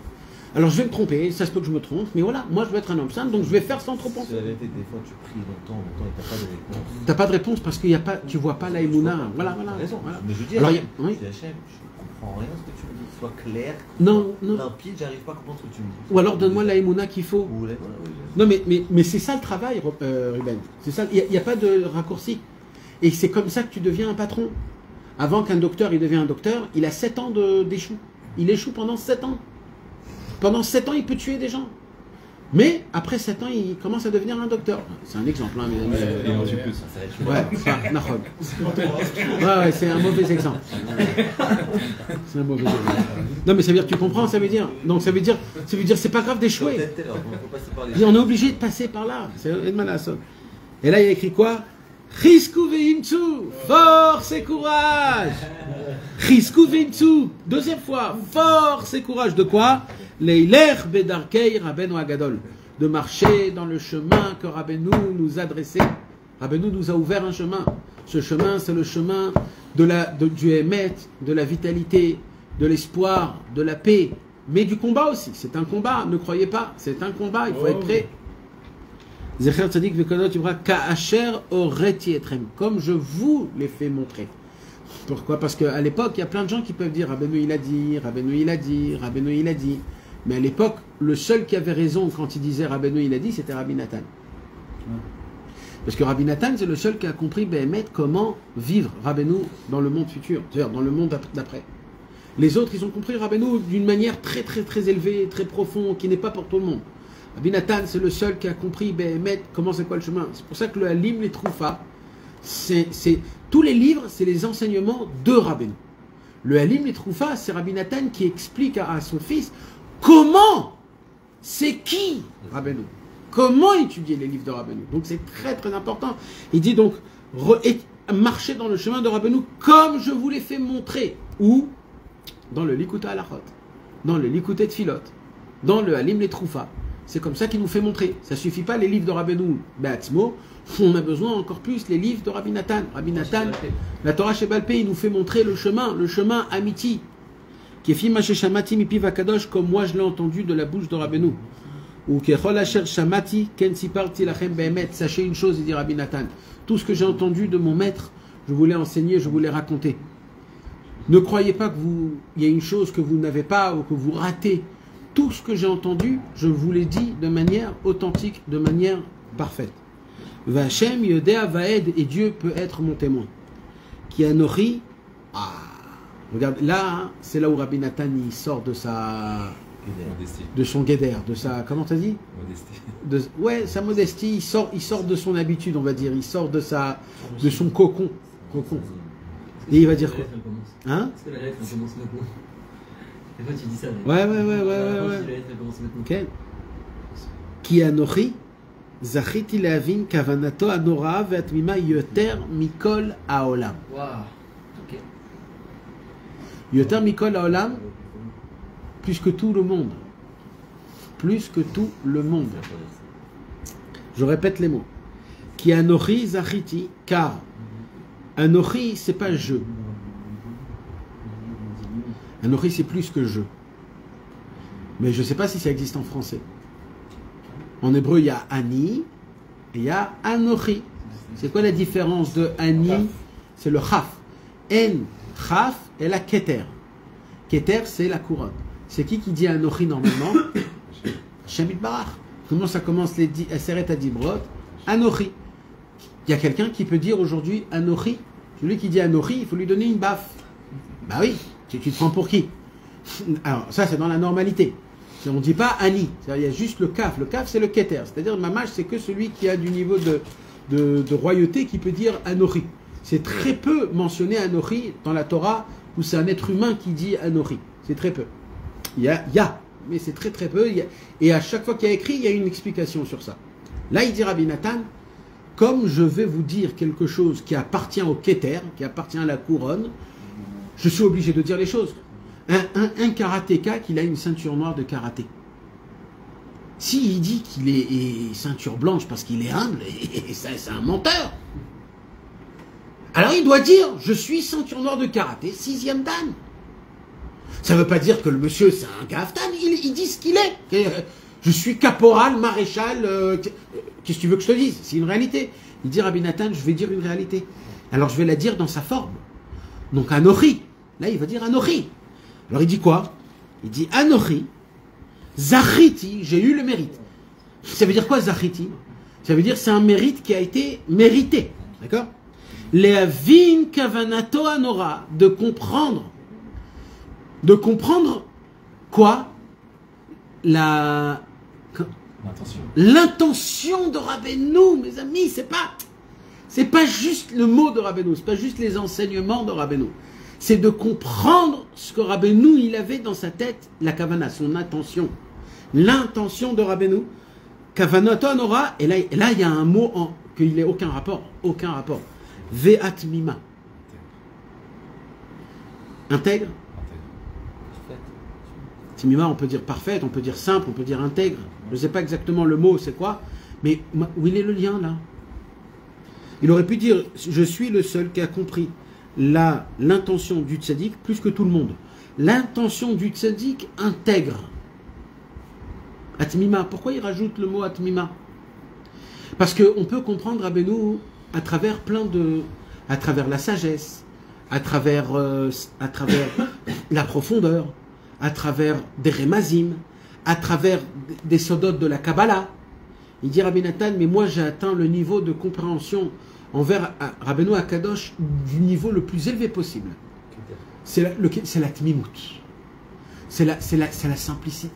[SPEAKER 1] Alors je vais me tromper, ça se peut que je me trompe, mais voilà, moi je veux être un homme simple, donc je vais faire sans trop
[SPEAKER 5] C'est
[SPEAKER 1] penser.
[SPEAKER 5] la vérité, des fois tu pries longtemps, et t'as pas de réponse.
[SPEAKER 1] T'as pas de réponse parce qu'il y a pas, tu vois pas la Emouna. Voilà, voilà.
[SPEAKER 5] T'as raison.
[SPEAKER 1] voilà.
[SPEAKER 5] Mais je dis,
[SPEAKER 1] Alors,
[SPEAKER 5] je
[SPEAKER 1] il y a- oui.
[SPEAKER 5] dis, Hachem, je comprends rien ce que tu me dis. Sois clair,
[SPEAKER 1] Non, non.
[SPEAKER 5] limpide, j'arrive pas à comprendre ce que tu me dis.
[SPEAKER 1] Ou alors donne-moi la Emouna qu'il faut.
[SPEAKER 5] Ou la- voilà, oui,
[SPEAKER 1] Non, mais c'est ça le travail, Ruben. C'est ça. Il n'y a pas de raccourci. Et c'est comme ça que tu deviens un patron. Avant qu'un docteur il devienne un docteur, il a 7 ans d'échoue. Il échoue pendant 7 ans. Pendant 7 ans, il peut tuer des gens. Mais après 7 ans, il commence à devenir un docteur. C'est un exemple. Hein,
[SPEAKER 6] Et on tue plus.
[SPEAKER 5] ça va être
[SPEAKER 1] ouais, ça, Nahon. Ouais, c'est un mauvais exemple. C'est un mauvais exemple. Non, mais ça veut dire, tu comprends, ça veut dire. Donc ça veut dire, c'est pas grave d'échouer.
[SPEAKER 5] Faut passer par les
[SPEAKER 1] Et on est obligé de passer par là. C'est Edman Hasson. Et là, il y a écrit quoi? Risku veimtsu, force et courage. Risku veimtsu, deuxième fois, force et courage. De quoi? Leiler bedarkei Rabbeinu Agadol. De marcher dans le chemin que Rabbeinu nous a dressé. Rabbeinu nous a ouvert un chemin. Ce chemin, c'est le chemin du Emet, de la vitalité, de l'espoir, de la paix, mais du combat aussi. C'est un combat, ne croyez pas, c'est un combat, il faut être prêt. Zecher Tzadik Vekodot Yubra Ka'asher Oreti Etrem, comme je vous l'ai fait montrer. Pourquoi? Parce qu'à l'époque, il y a plein de gens qui peuvent dire Rabbeinu il a dit, Rabbeinu il a dit, Rabbeinu il a dit. Mais à l'époque, le seul qui avait raison quand il disait Rabbeinu il a dit, c'était Rabbi Nathan. Parce que Rabbi Nathan, c'est le seul qui a compris comment vivre Rabbeinu dans le monde futur, c'est-à-dire dans le monde d'après. Les autres, ils ont compris Rabbeinu d'une manière très très très élevée, très profonde, qui n'est pas pour tout le monde. Rabbi Nathan, c'est le seul qui a compris comment c'est quoi le chemin. C'est pour ça que le Halim, les Troufa, tous les livres, c'est les enseignements de Rabbeinu. Le Halim, les Troufa, c'est Rabbi Nathan qui explique à son fils comment, c'est qui Rabbeinu. Comment étudier les livres de Rabbeinu. Donc c'est très très important. Il dit donc, marcher dans le chemin de Rabbeinu comme je vous l'ai fait montrer. Où? Dans le Likuta Halachot, dans le Likuta Tfilot, dans le Halim les Troufa. C'est comme ça qu'il nous fait montrer. Ça ne suffit pas les livres de Rabbeinu Be'atzmo, on a besoin encore plus les livres de Rabbi Nathan. Rabbi Nathan, la Torah Shebalpé, il nous fait montrer le chemin amiti. Kefi Masheshamati Mipiv Akadosh, comme moi je l'ai entendu de la bouche de Rabbeinu. Ou Kechol Asher Shamati Ken Siparti Lachem Be'emet. Sachez une chose, il dit Rabbi Nathan, tout ce que j'ai entendu de mon maître, je vous l'ai enseigné, je vous l'ai raconté. Ne croyez pas qu'il y a une chose que vous n'avez pas ou que vous ratez. Tout ce que j'ai entendu, je vous l'ai dit de manière authentique, de manière parfaite. Vachem Yodea Vaed, et Dieu peut être mon témoin. Qui a nourri. Ah, regarde, là, hein, c'est là où Rabbi Nathan il sort de sa.
[SPEAKER 6] Modestie.
[SPEAKER 1] De son guédère, de sa. Comment t'as dit?
[SPEAKER 6] Modestie.
[SPEAKER 1] Ouais, sa modestie, il sort de son habitude, on va dire. Il sort de son cocon. Et il va dire quoi? Hein?
[SPEAKER 7] Est-ce que la lettre elle commence maintenant? Des fois tu dis ça.
[SPEAKER 1] Ouais.
[SPEAKER 7] La lettre elle commence maintenant.
[SPEAKER 1] Ok. Qui a nourri, Zachiti Leavin Kavanato Anora Veatmima Yoter Mikol Haolam.
[SPEAKER 7] Waouh. Ok.
[SPEAKER 1] Yoter Mikol Haolam, plus que tout le monde. Plus que tout le monde. Je répète les mots. Qui a nourri Zachiti, car Anochi, c'est pas je. Anochi, c'est plus que je. Mais je ne sais pas si ça existe en français. En hébreu, il y a Ani et il y a Anochi. C'est quoi la différence de Ani? C'est le Chaf. En, Chaf et la Keter. Keter, c'est la couronne. C'est qui dit Anochi normalement? Shamit Barach. Comment ça commence les Aseret Adibrot? Anochi. Il y a quelqu'un qui peut dire aujourd'hui Anochi. Celui qui dit Anochi, il faut lui donner une baffe. Bah oui, tu te prends pour qui? Alors ça c'est dans la normalité. On ne dit pas Ani, il y a juste le Kaf. Le Kaf c'est le Keter, c'est-à-dire Mamash c'est que celui qui a du niveau de royauté qui peut dire Anochi. C'est très peu mentionné Anochi dans la Torah où c'est un être humain qui dit Anochi. C'est très peu. Il y a, mais c'est très très peu. Et à chaque fois qu'il y a écrit, il y a une explication sur ça. Là il dit Rabbi Nathan, comme je vais vous dire quelque chose qui appartient au Keter, qui appartient à la couronne, je suis obligé de dire les choses. Un karatéka qu'il a une ceinture noire de karaté. S'il dit qu'il est ceinture blanche parce qu'il est humble, c'est un menteur. Alors il doit dire, je suis ceinture noire de karaté, 6e dan. Ça ne veut pas dire que le monsieur, c'est un gaftan, il dit ce qu'il est. Je suis caporal, maréchal, qu'est-ce que tu veux que je te dise? C'est une réalité. Il dit, Rabbi Nathan, je vais dire une réalité. Alors je vais la dire dans sa forme. Donc Anochi. Là, il va dire Anochi. Alors il dit quoi? Il dit Anochi, Zachiti, j'ai eu le mérite. Ça veut dire quoi Zachiti? Ça veut dire c'est un mérite qui a été mérité. D'accord? Le'avin kavanato anora, de comprendre. De comprendre quoi? L'intention de Rabbeinu, mes amis, c'est pas juste le mot de Rabbeinu, c'est pas juste les enseignements de Rabbeinu. C'est de comprendre ce que Rabbeinu il avait dans sa tête, la kavana, son intention. L'intention de Rabbeinu. Kavanato anora, et là il y a un mot qu'il n'ait aucun rapport. Ve'at mima. Intègre. Timima, on peut dire parfaite, on peut dire simple, on peut dire intègre. Je ne sais pas exactement le mot, c'est quoi. Mais où il est le lien là? Il aurait pu dire, je suis le seul qui a compris l'intention du tzaddik plus que tout le monde. L'intention du tzaddik intègre. Atmima. Pourquoi il rajoute le mot atmima? Parce qu'on peut comprendre Rabbeinu à travers à travers la sagesse, à travers la profondeur, à travers des remazim, à travers des sodotes de la Kabbalah. Il dit Rabbi Nathan, mais moi j'ai atteint le niveau de compréhension envers Rabbeinu Akadosh du niveau le plus élevé possible. C'est la tmimout. C'est la simplicité.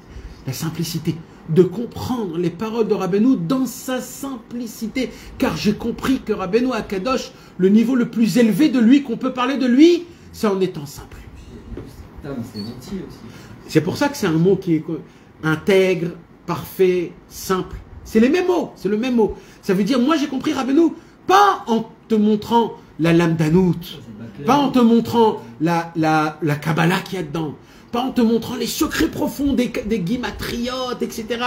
[SPEAKER 1] La simplicité. De comprendre les paroles de Rabbeinu dans sa simplicité. Car j'ai compris que Rabbeinu Akadosh, le niveau le plus élevé de lui, qu'on peut parler de lui, c'est en étant simple. C'est pour ça que c'est un mot qui est intègre, parfait, simple. C'est les mêmes mots, c'est le même mot. Ça veut dire, moi j'ai compris Rabbeinu, pas en te montrant la lame d'Anout, pas en te montrant la Kabbalah qu'il y a dedans, pas en te montrant les secrets profonds des guimatriotes, etc.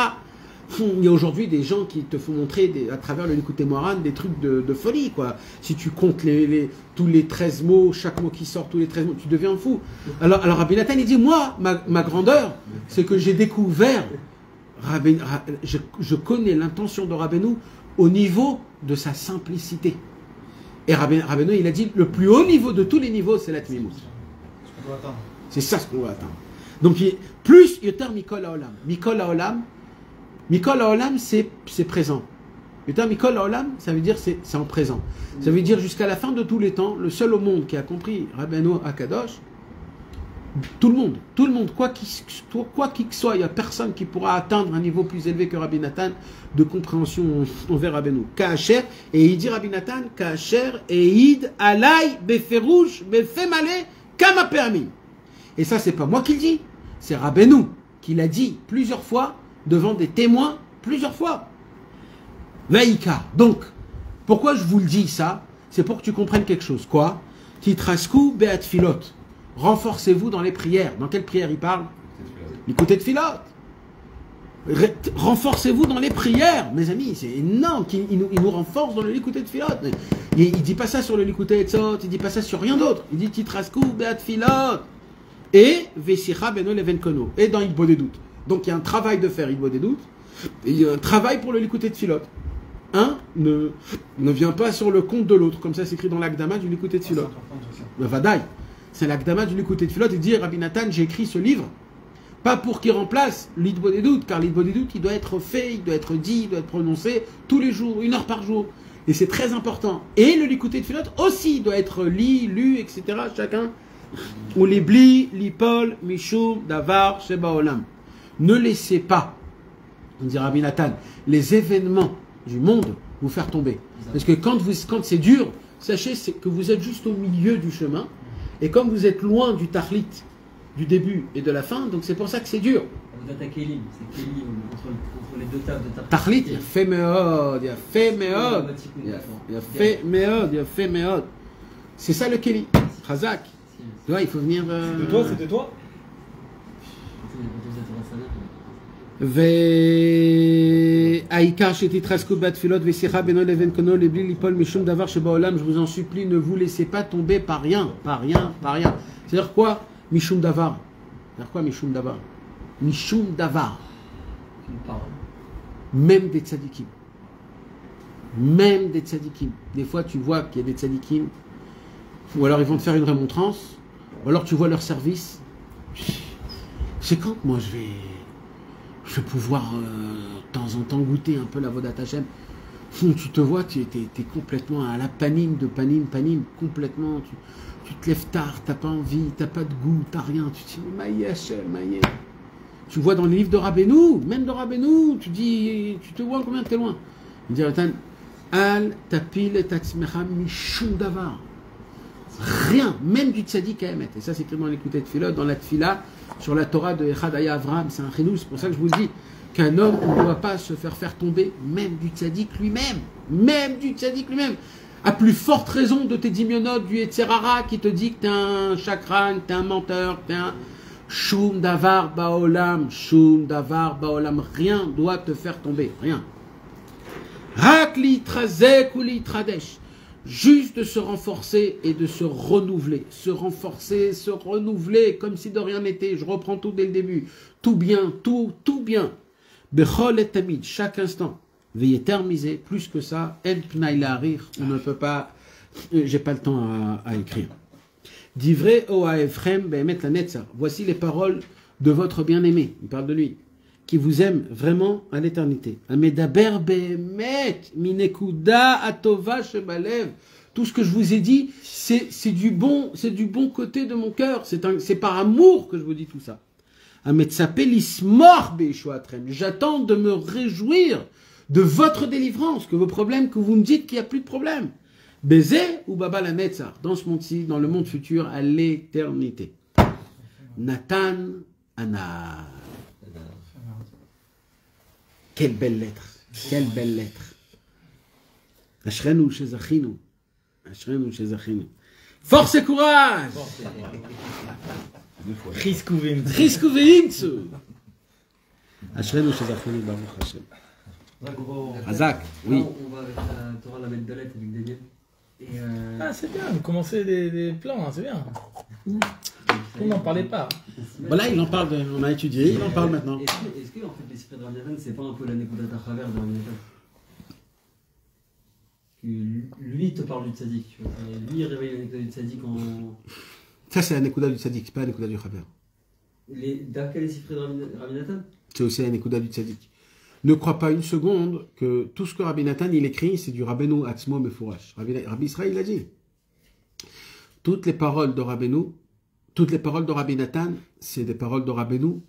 [SPEAKER 1] Il y a aujourd'hui des gens qui te font montrer à travers le Likutei Moharan des trucs de folie, quoi. Si tu comptes tous les 13 mots, chaque mot qui sort, tous les 13 mots, tu deviens fou. Alors Rabbi Nathan, il dit, moi, ma grandeur, c'est que j'ai découvert, je connais l'intention de Rabbeinu au niveau de sa simplicité. Et Rabbeinu, il a dit, le plus haut niveau de tous les niveaux, c'est la Tmimout. C'est ça ce qu'on va atteindre. Donc, plus Yotar Mikol Haolam. Mikol Haolam, c'est présent. Yotar Mikol Haolam, ça veut dire c'est en présent. Ça veut dire jusqu'à la fin de tous les temps, le seul au monde qui a compris Rabbeinu Akadosh, tout le monde, quoi qu'il soit, il n'y a personne qui pourra atteindre un niveau plus élevé que Rabbi Nathan de compréhension envers Rabbeinu. Ka'asher, et il dit Rabbi Nathan, Ka'asher, et id alay beferush befemale kama pe'amim. Et ça, c'est pas moi qui le dis, c'est Rabbeinu qui l'a dit plusieurs fois devant des témoins, plusieurs fois. Vaïka. Donc, pourquoi je vous le dis ça? C'est pour que tu comprennes quelque chose. Quoi? Titrasku be'at filot. Renforcez-vous dans les prières. Dans quelle prière il parle? L'écouter de filot. Renforcez-vous dans les prières. Mes amis, c'est énorme. Il nous renforce dans le l'écouter de filot. Il ne dit pas ça sur le l'écouter de sot, il ne dit pas ça sur rien d'autre. Il dit titrasku be'at filot. Et Vesicha beno leven kono. Et dans Hitbo des doutes. Donc il y a un travail de faire Hitbo des doutes. Et il y a un travail pour le l'écouter de filot. Un ne vient pas sur le compte de l'autre. Comme ça c'est écrit dans l'Akdama du l'écouter de filot. Le Vadaï. C'est l'Akdama du l'écouter de filot. Il dit Rabbi Nathan, j'ai écrit ce livre. Pas pour qu'il remplace l'Hitbo des doutes. Car l'Hitbo des doutes, il doit être fait, il doit être dit, il doit être prononcé tous les jours, 1 heure par jour. Et c'est très important. Et le l'écouter de filot aussi doit être lu, etc. Chacun. Ou les bli, l'ipol, mishum, davar, sheba olam. Ne laissez pas, dit Rabbi Nathan, les événements du monde vous faire tomber. Parce que quand c'est dur, sachez que vous êtes juste au milieu du chemin. Et comme vous êtes loin du tahlit, du début et de la fin, donc c'est pour ça que c'est dur.
[SPEAKER 7] Vous attaquez Kélim, c'est Kélim contre les deux tables de
[SPEAKER 1] tahlit, il y a fait meod, il y a fait meod, il y a fait meod, il y a fait meod. C'est ça le Kéli, Chazak. Tu vois, il faut venir.
[SPEAKER 2] C'est de toi, c'est de toi.
[SPEAKER 1] Je vous en supplie, ne vous laissez pas tomber par rien. C'est-à-dire quoi? Mishum davar. C'est-à-dire quoi, Mishum Davar? Mishum Davar.
[SPEAKER 7] Une parole.
[SPEAKER 1] Même des tzadikim. Même des tzadikim. Des fois, tu vois qu'il y a des tzadikim, ou alors ils vont te faire une remontrance, ou alors tu vois leur service. C'est quand que moi je vais pouvoir de temps en temps goûter un peu la Vodat Hashem. Tu te vois, tu es complètement à la panine, complètement. Tu te lèves tard, t'as pas envie, t'as pas de goût, t'as rien. Tu te dis, Maïe Hashem, Maïe. Tu vois dans les livres de Rabbeinu, même de Rabbeinu, tu te vois combien t'es loin. Il dit, Al tapil et tatzmecha mishum davar. Rien, même du tzaddik à émettre. Et ça, c'est écrit dans l'écouté de Tfila, dans la Tfila, sur la Torah de Echadaya Avraham. C'est un chidouche. C'est pour ça que je vous dis qu'un homme ne doit pas se faire tomber, même du tzaddik lui-même. Même du tzaddik lui-même. À plus forte raison de tes dimionotes, du Yetzerara qui te dit que t'es un chakran, que t'es un menteur, que t'es un. Shum davar baolam, shum davar baolam. Rien doit te faire tomber. Rien. Rak li trazek ou li tradesh. Juste de se renforcer et de se renouveler. Se renforcer, se renouveler, comme si de rien n'était. Je reprends tout dès le début. Tout bien, tout bien. Bechol et tamid, chaque instant. Veillez termiser, plus que ça. El pnaï la rire, on ne peut pas. J'ai pas le temps à écrire. Divrei o aefrem behemet la netzar. Voici les paroles de votre bien-aimé. Il parle de lui. Qui vous aime vraiment à l'éternité. Amedaber behemet minekuda atova shebalev. Tout ce que je vous ai dit, c'est du bon côté de mon cœur. C'est par amour que je vous dis tout ça. Ametsape lismor beishoatrem. J'attends de me réjouir de votre délivrance, que vos problèmes, que vous me dites qu'il n'y a plus de problème. Baiser ou baba la netzar. Dans ce monde-ci, dans le monde futur, à l'éternité. Nathan Anna. Quelle belle lettre. Quelle belle lettre. Ashrenu shezachinu. Ashrenu shezachinu. Force et courage.
[SPEAKER 2] Risque ou vim.
[SPEAKER 1] Risque ou vimtsu. Ashrenu shezachinu baruch Hashem. Razak, oui.
[SPEAKER 7] On va avec la Torah la Dalet avec Daniel.
[SPEAKER 2] Ah, c'est bien, vous commencez des plans, hein, c'est bien. On n'en parlait pas.
[SPEAKER 1] Voilà, il en parle, on a étudié, il en parle maintenant.
[SPEAKER 7] Est-ce que en fait, les secrets de Rabbi Nathan, c'est pas un peu la Nekudat HaChaver de Rabbi Nathan? Lui, il te parle du tzaddik. Tu vois. Et lui, il réveille la Nekudat du tzaddik en.
[SPEAKER 1] Ça, c'est la Nekuda du tzaddik, c'est pas la Nekuda du Chaver.
[SPEAKER 7] D'après les secrets de Rabbi Nathan?
[SPEAKER 1] C'est aussi la Nekuda du tzaddik. Ne crois pas une seconde que tout ce que Rabbi Nathan il écrit, c'est du Rabbeinu Atzmo Mefourash. Rabbi Israël l'a dit. Toutes les paroles de Rabbeinu, toutes les paroles de Rabbi Nathan, c'est des paroles de Rabbeinu,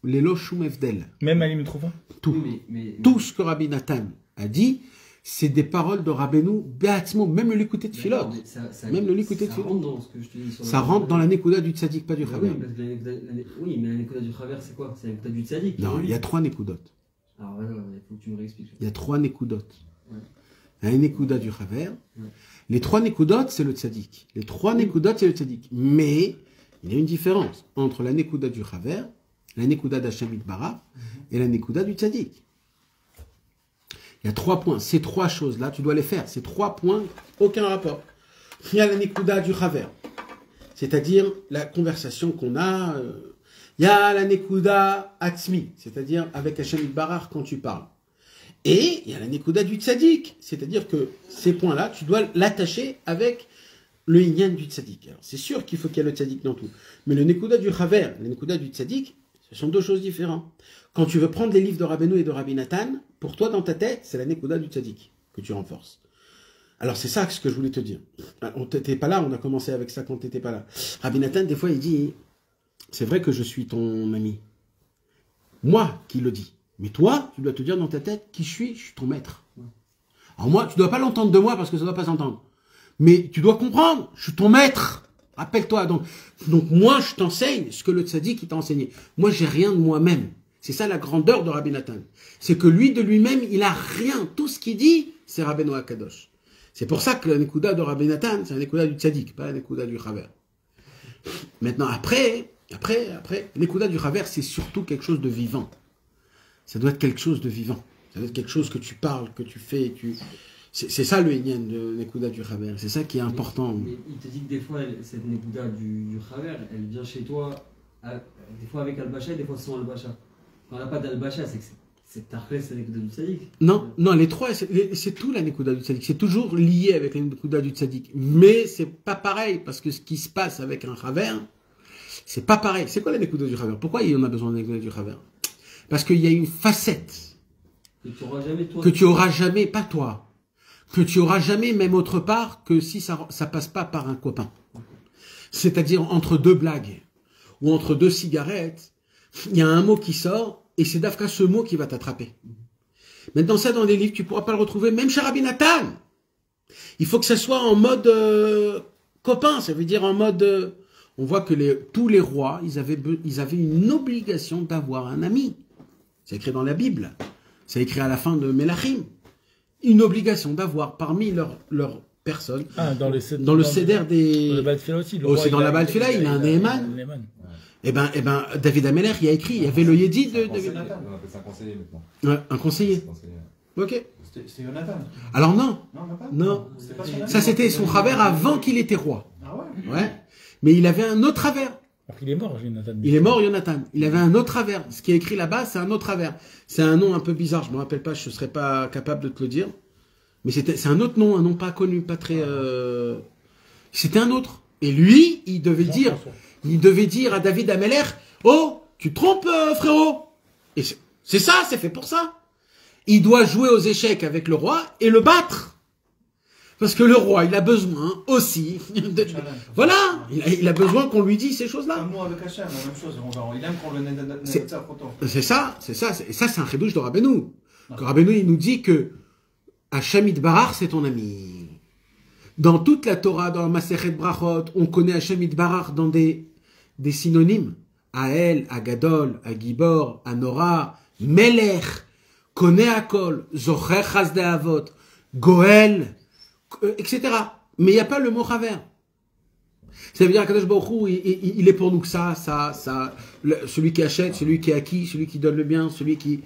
[SPEAKER 1] Lelo Shum Evdel.
[SPEAKER 2] Même Ali Mitrofa.
[SPEAKER 1] Tout.
[SPEAKER 7] Mais
[SPEAKER 1] Tout ce que Rabbi Nathan a dit, c'est des paroles de Rabbeinu Beatzmo, même le Likuté de Philot. Même le Likuté de
[SPEAKER 7] ça
[SPEAKER 1] Philot.
[SPEAKER 7] rentre dans ce que je te dis sur
[SPEAKER 1] Ça rentre dans la Nekuda du tzaddik, pas du Chaver.
[SPEAKER 7] Oui, parce que oui, mais la Nekuda du Chaver, c'est quoi? C'est la Nekuda du tzaddik.
[SPEAKER 1] Non, il y a 3 Nekudot.
[SPEAKER 7] Alors voilà, il faut que tu me réexpliques.
[SPEAKER 1] Il y a 3 Nekudot.
[SPEAKER 7] Ouais.
[SPEAKER 1] Il y a une Nekuda du Chaver.
[SPEAKER 7] Ouais.
[SPEAKER 1] Les 3 Nekudot, c'est le tzaddik. Les 3 Nekudot, c'est le tzaddik. Mais il y a une différence entre la Nekuda du Chaver, la Nekuda d'Hashem Itbarach et la Nekuda du tzaddik. Il y a 3 points. Ces 3 choses-là, tu dois les faire. Ces 3 points, aucun rapport. Il y a la Nekuda du Chaver, c'est-à-dire la conversation qu'on a. Il y a la Nekuda Atzmi, c'est-à-dire avec Hachem Itbarach quand tu parles. Et il y a la Nekuda du Tzadik, c'est-à-dire que ces points-là, tu dois l'attacher avec le Inyan du Tzadik. Alors c'est sûr qu'il faut qu'il y ait le Tzadik dans tout. Mais le Nekuda du Chaver, le Nekuda du Tzadik, ce sont 2 choses différentes. Quand tu veux prendre les livres de Rabbeinu et de Rabbi Nathan, pour toi dans ta tête, c'est la Nekuda du Tzadik que tu renforces. Alors c'est ça ce que je voulais te dire. On n'était pas là, on a commencé avec ça quand tu n'étais pas là. Rabbi Nathan, des fois, il dit... C'est vrai que je suis ton ami. Moi qui le dis. Mais toi, tu dois te dire dans ta tête qui je suis ton maître. Alors moi, tu ne dois pas l'entendre de moi parce que ça ne doit pas s'entendre. Mais tu dois comprendre, je suis ton maître. Rappelle-toi. Donc moi, je t'enseigne ce que le tzaddik t'a enseigné. Moi, j'ai rien de moi-même. C'est ça la grandeur de Rabbi Nathan. C'est que lui, de lui-même, il a rien. Tout ce qu'il dit, c'est Rabbeinu HaKadosh. C'est pour ça que la Nekuda de Rabbi Nathan, c'est la Nekuda du tzaddik, pas la Nekuda du Chaver. Maintenant, après, Nekuda du Chaver, c'est surtout quelque chose de vivant. Ça doit être quelque chose de vivant. Ça doit être quelque chose que tu parles, que tu fais. C'est ça le Inyan de Nekuda du Chaver. C'est ça qui est important.
[SPEAKER 7] Mais il te dit que des fois, cette Nekuda du Chaver, elle vient chez toi des fois avec Al-Bacha et des fois sans Al-Bacha. Quand on n'a pas d'Al-Bacha, c'est Tarkles, c'est Nekuda du Tzadik.
[SPEAKER 1] Non, les trois, c'est tout la Nekuda du Tzadik. C'est toujours lié avec la Nekuda du Tzadik. Mais c'est pas pareil, parce que ce qui se passe avec un Chaver, c'est pas pareil. C'est quoi la Nekuda du Chaver? Pourquoi il y en a besoin de la Nekuda du Chaver? Parce qu'il y a une facette
[SPEAKER 7] Que tu auras jamais, toi.
[SPEAKER 1] que tu auras jamais, pas toi, que tu auras jamais même autre part que si ça passe pas par un copain. C'est-à-dire entre deux blagues ou entre deux cigarettes, il y a un mot qui sort et c'est d'Afka ce mot qui va t'attraper. Maintenant ça dans les livres, tu pourras pas le retrouver, même chez Rabbi Nathan. Il faut que ça soit en mode copain, ça veut dire en mode... on voit que tous les rois, ils avaient une obligation d'avoir un ami. C'est écrit dans la Bible. C'est écrit à la fin de Melachim. Une obligation d'avoir parmi leurs personnes.
[SPEAKER 2] Ah, dans le
[SPEAKER 1] céder des...
[SPEAKER 2] Dans le Baal Tefila aussi.
[SPEAKER 1] Aussi dans la Baal Tefila, il a un Néhéman. Eh ben, David Ameller, il a écrit, il y avait le Yédi de...
[SPEAKER 6] On appelle ça un conseiller maintenant.
[SPEAKER 1] Ouais, un conseiller.
[SPEAKER 6] Conseiller.
[SPEAKER 1] Ok.
[SPEAKER 3] C'était Jonathan.
[SPEAKER 1] Alors non.
[SPEAKER 3] Non, même pas.
[SPEAKER 1] Non.
[SPEAKER 3] C'était pas son
[SPEAKER 1] Ça, c'était son travers avant qu'il était roi.
[SPEAKER 3] Ah ouais.
[SPEAKER 1] Ouais. Mais il avait un autre travers.
[SPEAKER 2] Alors qu'il est mort, Jonathan.
[SPEAKER 1] Il est mort, Jonathan. Il avait un autre travers. Ce qui est écrit là-bas, c'est un autre travers. C'est un nom un peu bizarre. Je me rappelle pas, je serais pas capable de te le dire. Mais c'est un autre nom, un nom pas connu, pas très. C'était un autre. Et lui, il devait dire à David Ameller, oh, tu te trompes, frérot. Et c'est ça, c'est fait pour ça. Il doit jouer aux échecs avec le roi et le battre. Parce que le roi, il a besoin aussi de... Voilà, il a besoin qu'on lui dise ces choses-là.
[SPEAKER 3] Comme nous avec Hachem, la même chose. Il aime qu'on le nette pourtant.
[SPEAKER 1] C'est ça. Et ça, c'est un chidouche de Rabbeinu. Que Rabbeinu, il nous dit que Hachem Yitbarach, c'est ton ami. Dans toute la Torah, dans la Masechet Brachot, on connaît Hachem Yitbarach dans des synonymes. Ael, Agadol, Agibor, Anora, Melech, Kone Akol, Zocher Chasde Avot, Goel, etc. Mais il n'y a pas le mot Chaver. Ça veut dire qu'Akadosh Baruch Hu, il est pour nous que ça, celui qui achète, celui qui est acquis, celui qui donne le bien, celui qui...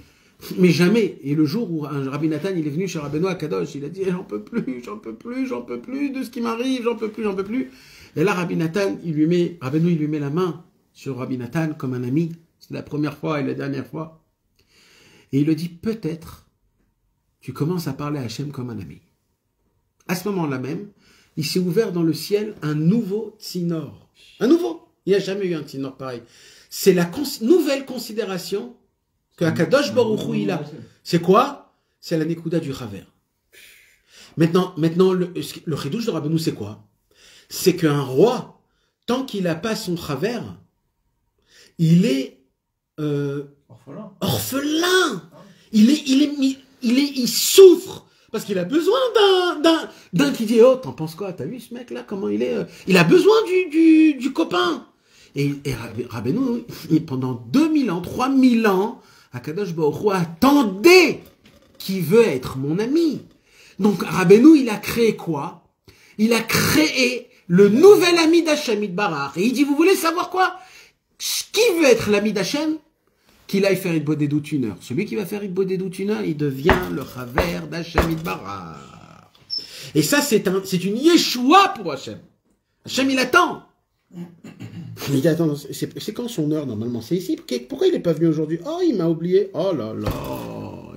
[SPEAKER 1] Mais jamais. Et le jour où un Rabbi Nathan, il est venu chez Rabbeinu Akadosh, il a dit, j'en peux plus de ce qui m'arrive, j'en peux plus. Et là, Rabbi Nathan, Rabbeinu, il lui met la main sur Rabbi Nathan comme un ami. C'est la première fois et la dernière fois. Et il lui dit, peut-être, tu commences à parler à Hachem comme un ami. À ce moment-là même, il s'est ouvert dans le ciel un nouveau tsinor. Un nouveau. Il n'y a jamais eu un tsinor pareil. C'est la nouvelle considération que Akadosh Baruch Hu il a. C'est quoi? C'est la Nekuda du Chaver. Maintenant le chidouche de Rabbeinu, c'est quoi? C'est qu'un roi, tant qu'il n'a pas son Chaver, il est orphelin. Il souffre. Parce qu'il a besoin d'un qui dit, oh, t'en penses quoi? T'as vu ce mec-là, comment il est? Il a besoin du copain. Et Rabbeinu, pendant 2000 ans, 3000 ans, Akadosh Baruch Hu attendait qui veut être mon ami. Donc Rabbeinu, il a créé quoi? Il a créé le nouvel ami d'Hachem Yitbarach. Et il dit, vous voulez savoir quoi? Qui veut être l'ami d'Hachem? Qu'il aille faire Hitbodedut une heure. Celui qui va faire Hitbodedut une heure, il devient le Chaver d'Hachem Yitbarach. Et ça, c'est une Yeshua pour Hachem. Hachem, il attend. Il dit, attends, c'est quand son heure, normalement? C'est ici. Pourquoi il n'est pas venu aujourd'hui? Oh, il m'a oublié. Oh là là,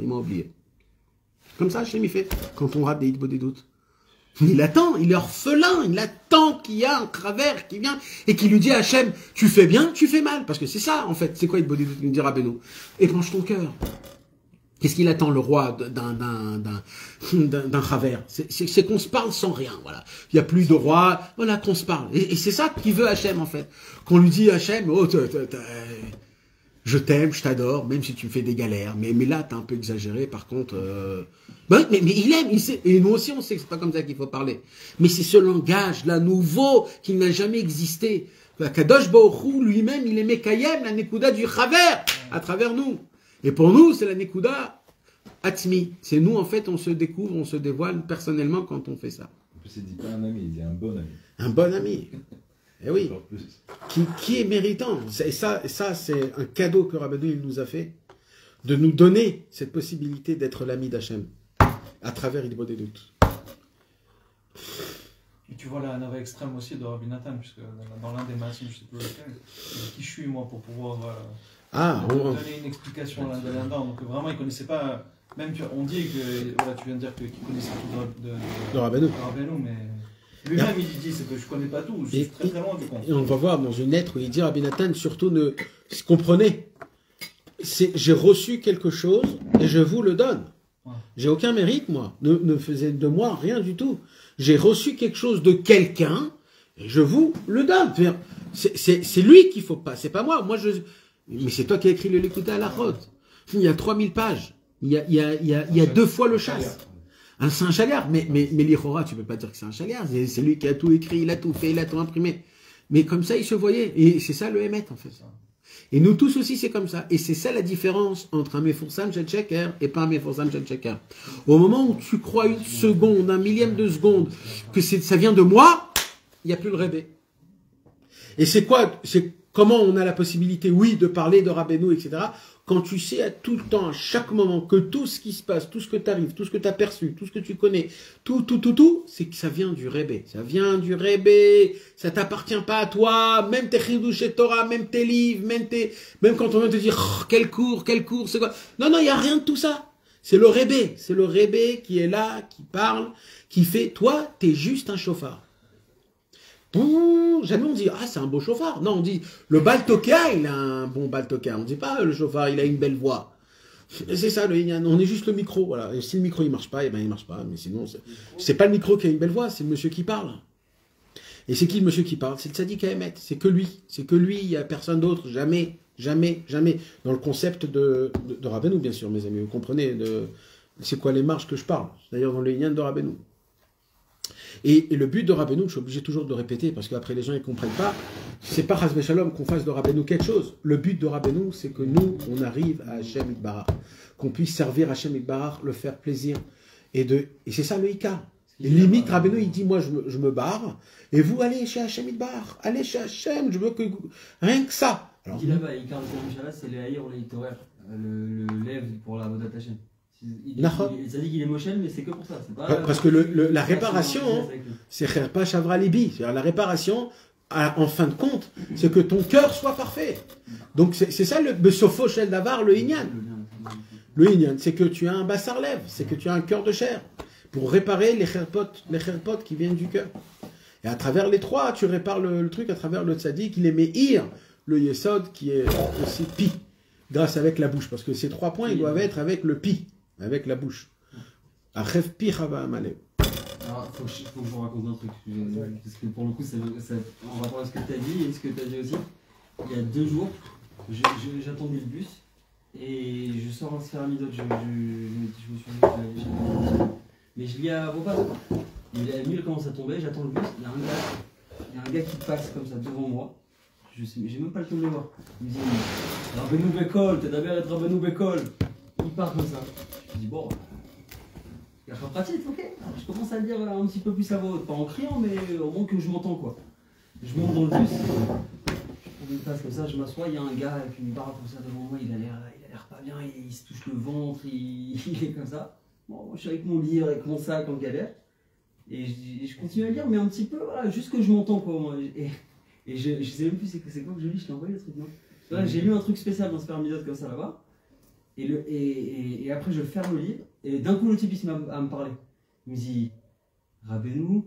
[SPEAKER 1] il m'a oublié. Comme ça, Hachem, il fait, quand on rate des Hitbodedut. Il attend, il est orphelin, il attend qu'il y a un travers qui vient et qui lui dit à Hachem, tu fais bien, tu fais mal. Parce que c'est ça, en fait. C'est quoi Hitbodedut? Il nous dit Rabbeinu. Épanche ton cœur. Qu'est-ce qu'il attend, le roi, d'un travers? C'est qu'on se parle sans rien, voilà. Il n'y a plus de roi, voilà, qu'on se parle. Et c'est ça qu'il veut Hachem, en fait. Qu'on lui dit à Hachem, oh, je t'aime, je t'adore, même si tu me fais des galères. Mais là, t'as un peu exagéré, par contre... Mais il aime, il sait. Et nous aussi, on sait que c'est pas comme ça qu'il faut parler. Mais c'est ce langage-là, nouveau, qui n'a jamais existé. Kadosh Baruch Hu, lui-même, il est Mekayem, la Nekuda du Chaver, à travers nous. Et pour nous, c'est la Nekuda Atzmi. C'est nous, en fait, on se découvre, on se dévoile personnellement quand on fait ça.
[SPEAKER 6] En plus, il dit pas un ami, il dit un bon ami.
[SPEAKER 1] Un bon ami. Eh oui. Qui est méritant. Et ça, c'est un cadeau que Rabbeinu il nous a fait, de nous donner cette possibilité d'être l'ami d'Hachem, à travers Hitbodedut.
[SPEAKER 3] tu vois la nava extrême aussi de Rabbi Nathan, puisque dans l'un des massifs, je sais plus lequel, qui je suis moi pour pouvoir donner une explication là-dedans. Donc vraiment, il ne connaissait pas. Même on dit que voilà, tu viens de dire qu'il connaissait tout de
[SPEAKER 1] Rabbeinu,
[SPEAKER 3] mais lui-même il dit c'est que je ne connais pas tout, je suis très très loin du compte.
[SPEAKER 1] Et on va voir dans une lettre où il dit Rabbi Nathan, surtout comprenez, j'ai reçu quelque chose et je vous le donne. J'ai aucun mérite, moi. Ne faisait de moi rien du tout. J'ai reçu quelque chose de quelqu'un et je vous le donne. C'est lui qu'il faut pas, c'est pas moi. Mais c'est toi qui as écrit le L'écouter à la rote. Il y a 3000 pages. Il y a 2 fois le chasse. C'est un chagrin. Mais l'Ichora, tu peux pas dire que c'est un chagrin. C'est lui qui a tout écrit, il a tout fait, il a tout imprimé. Mais comme ça, il se voyait. Et c'est ça le Hémet, en fait. Et nous tous aussi, c'est comme ça. Et c'est ça la différence entre un Meforsam Shel Sheker et pas un Meforsam Shel Sheker. Au moment où tu crois une seconde, un millième de seconde, que ça vient de moi, il n'y a plus le rébé. Et c'est quoi? C'est comment on a la possibilité, oui, de parler de Rabbeinu, etc. Quand tu sais à tout le temps, à chaque moment, que tout ce qui se passe, tout ce que tu arrives, tout ce que tu as perçu, tout ce que tu connais, tout, c'est que ça vient du rébé. Ça vient du rébé. Ça t'appartient pas à toi. Même tes chidouche Torah, même tes livres, même quand on vient te dire, oh, quel cours, c'est quoi? Non, il n'y a rien de tout ça. C'est le rébé. C'est le rébé qui est là, qui parle, qui fait, toi, t'es juste un chauffard. Jamais on dit, ah, c'est un beau chauffard. Non, on dit, le baltoka, il a un bon baltoka. On dit pas, le chauffard, il a une belle voix. C'est ça, on est juste le micro, voilà. Et si le micro, il marche pas, eh ben, il marche pas. Mais sinon, c'est pas le micro qui a une belle voix, c'est le monsieur qui parle. Et c'est qui le monsieur qui parle? C'est le tzaddik Haemet. C'est que lui, il y a personne d'autre. Jamais. Dans le concept de Rabbeinu, bien sûr, mes amis. Vous comprenez, c'est quoi les marges que je parle? D'ailleurs, dans le Inyan de Rabbeinu. Et le but de Rabbeinu, je suis obligé toujours de le répéter, parce qu'après les gens ne comprennent pas, c'est pas Chas Shalom qu'on fasse de Rabbeinu quelque chose. Le but de Rabbeinu, c'est que nous, on arrive à Hashem Itbarach, qu'on puisse servir Hashem Itbarach, le faire plaisir. Et c'est ça le Ika. Et limite, Rabbeinu, il dit, moi, je me barre, et vous, allez chez Hashem Itbarach, allez chez Hashem, je veux que... Rien que ça. Alors,
[SPEAKER 7] il dit là-bas, Ika, c'est le Haïr, le Hitorer, le lève pour la Vodat Hashem. Ça dit qu'il est mochel, mais c'est que pour ça. Pas,
[SPEAKER 1] parce que la réparation, c'est Kherpa Shavra Libi. C'est-à-dire la réparation, en fin de compte, c'est que ton cœur soit parfait. Donc c'est ça le Sofo Shel Davar, le Inyan. Le Inyan, c'est que tu as un bassar lève, c'est que tu as un cœur de chair. Pour réparer les kherpot qui viennent du cœur. Et à travers les trois, tu répares le truc à travers le tzaddik, il est meir, le yesod qui est aussi pi, grâce avec la bouche. Parce que ces 3 points, ils doivent être avec le pi. Avec la bouche. Achef pi chava amalé.
[SPEAKER 7] Alors, faut que je vous raconte un truc. Parce que pour le coup, en rapport à ce que tu as dit et ce que tu as dit aussi, il y a 2 jours, j'attendais le bus et je sors un sphéramidote. Je me suis dit, mais je lis à vos pas. La nuit commence à tomber, j'attends le bus. Il y a un gars qui passe comme ça devant moi. J'ai même pas le temps de le voir. Il me dit, Rabbeinu Bekol, t'es d'abord être Rabbeinu Bekol. Il part comme ça. Je me dis, bon, il y a pas pratique, ok. Alors, je commence à le dire un petit peu plus à voix haute, pas en criant, mais au moins que je m'entends, quoi. Je monte dans le bus, je prends une place comme ça, je m'assois, il y a un gars avec une barre comme ça devant moi, il a l'air pas bien, il se touche le ventre, il est comme ça. Bon, moi, je suis avec mon livre, avec mon sac en galère, et je continue à lire, mais un petit peu, voilà, juste que je m'entends, quoi, moi. Et je sais même plus c'est quoi que je lis, je t'ai envoyé le truc, non? Là, j'ai lu un truc spécial dans ce spermidiote comme ça là-bas. Et après, je ferme le livre, et d'un coup, le type, il se met à me parler. Il me dit, Rabbeinu,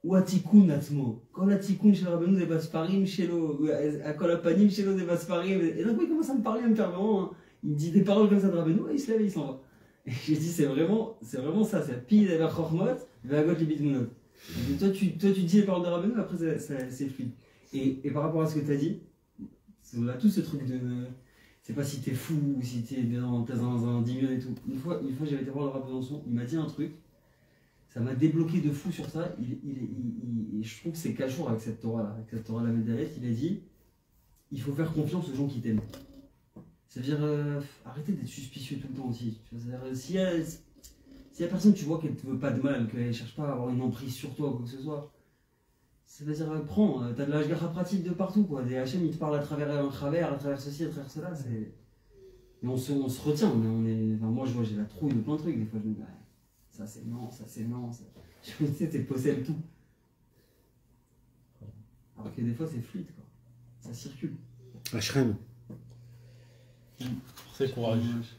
[SPEAKER 7] ou Atikun Atmo. Quand Atikun chez Rabbeinu, des Basparim, chez l'eau, à Kolapanim, chez l'eau, des Basparim. Et d'un coup, il commence à me parler, à me faire vraiment. Il me dit des paroles comme ça de Rabbeinu, et il se lève et il s'en va. Et j'ai dit, c'est vraiment ça, c'est Pi, Dever Chormot, Vagot, les Bidmounot. Toi, tu dis les paroles de Rabbeinu, après, c'est fluide. Et par rapport à ce que tu as dit, on a tout ce truc de. C'est pas si t'es fou ou si t'es dans un 10 millions et tout. Une fois j'avais été voir le Rav Besançon, il m'a dit un truc, ça m'a débloqué de fou sur ça. Je trouve que c'est Kachour avec cette Torah-là, avec cette Torah-là Médalet, il a dit il faut faire confiance aux gens qui t'aiment. C'est-à-dire, arrêtez d'être suspicieux tout le temps aussi. C'est-à-dire, s'il y a personne, tu vois qu'elle te veut pas de mal, qu'elle cherche pas à avoir une emprise sur toi ou quoi que ce soit, c'est-à-dire, prends, t'as de la hashgacha pratique de partout, quoi. Des HM, ils te parlent à travers ceci, à travers cela. Mais on se retient, mais on est. Enfin, moi, j'ai la trouille de plein de trucs. Des fois, je me dis, ça c'est non. Je me dis, t'es possède tout. Alors que des fois, c'est fluide, quoi. Ça circule.
[SPEAKER 1] Ashrem.
[SPEAKER 2] C'est courage.
[SPEAKER 7] Dommage.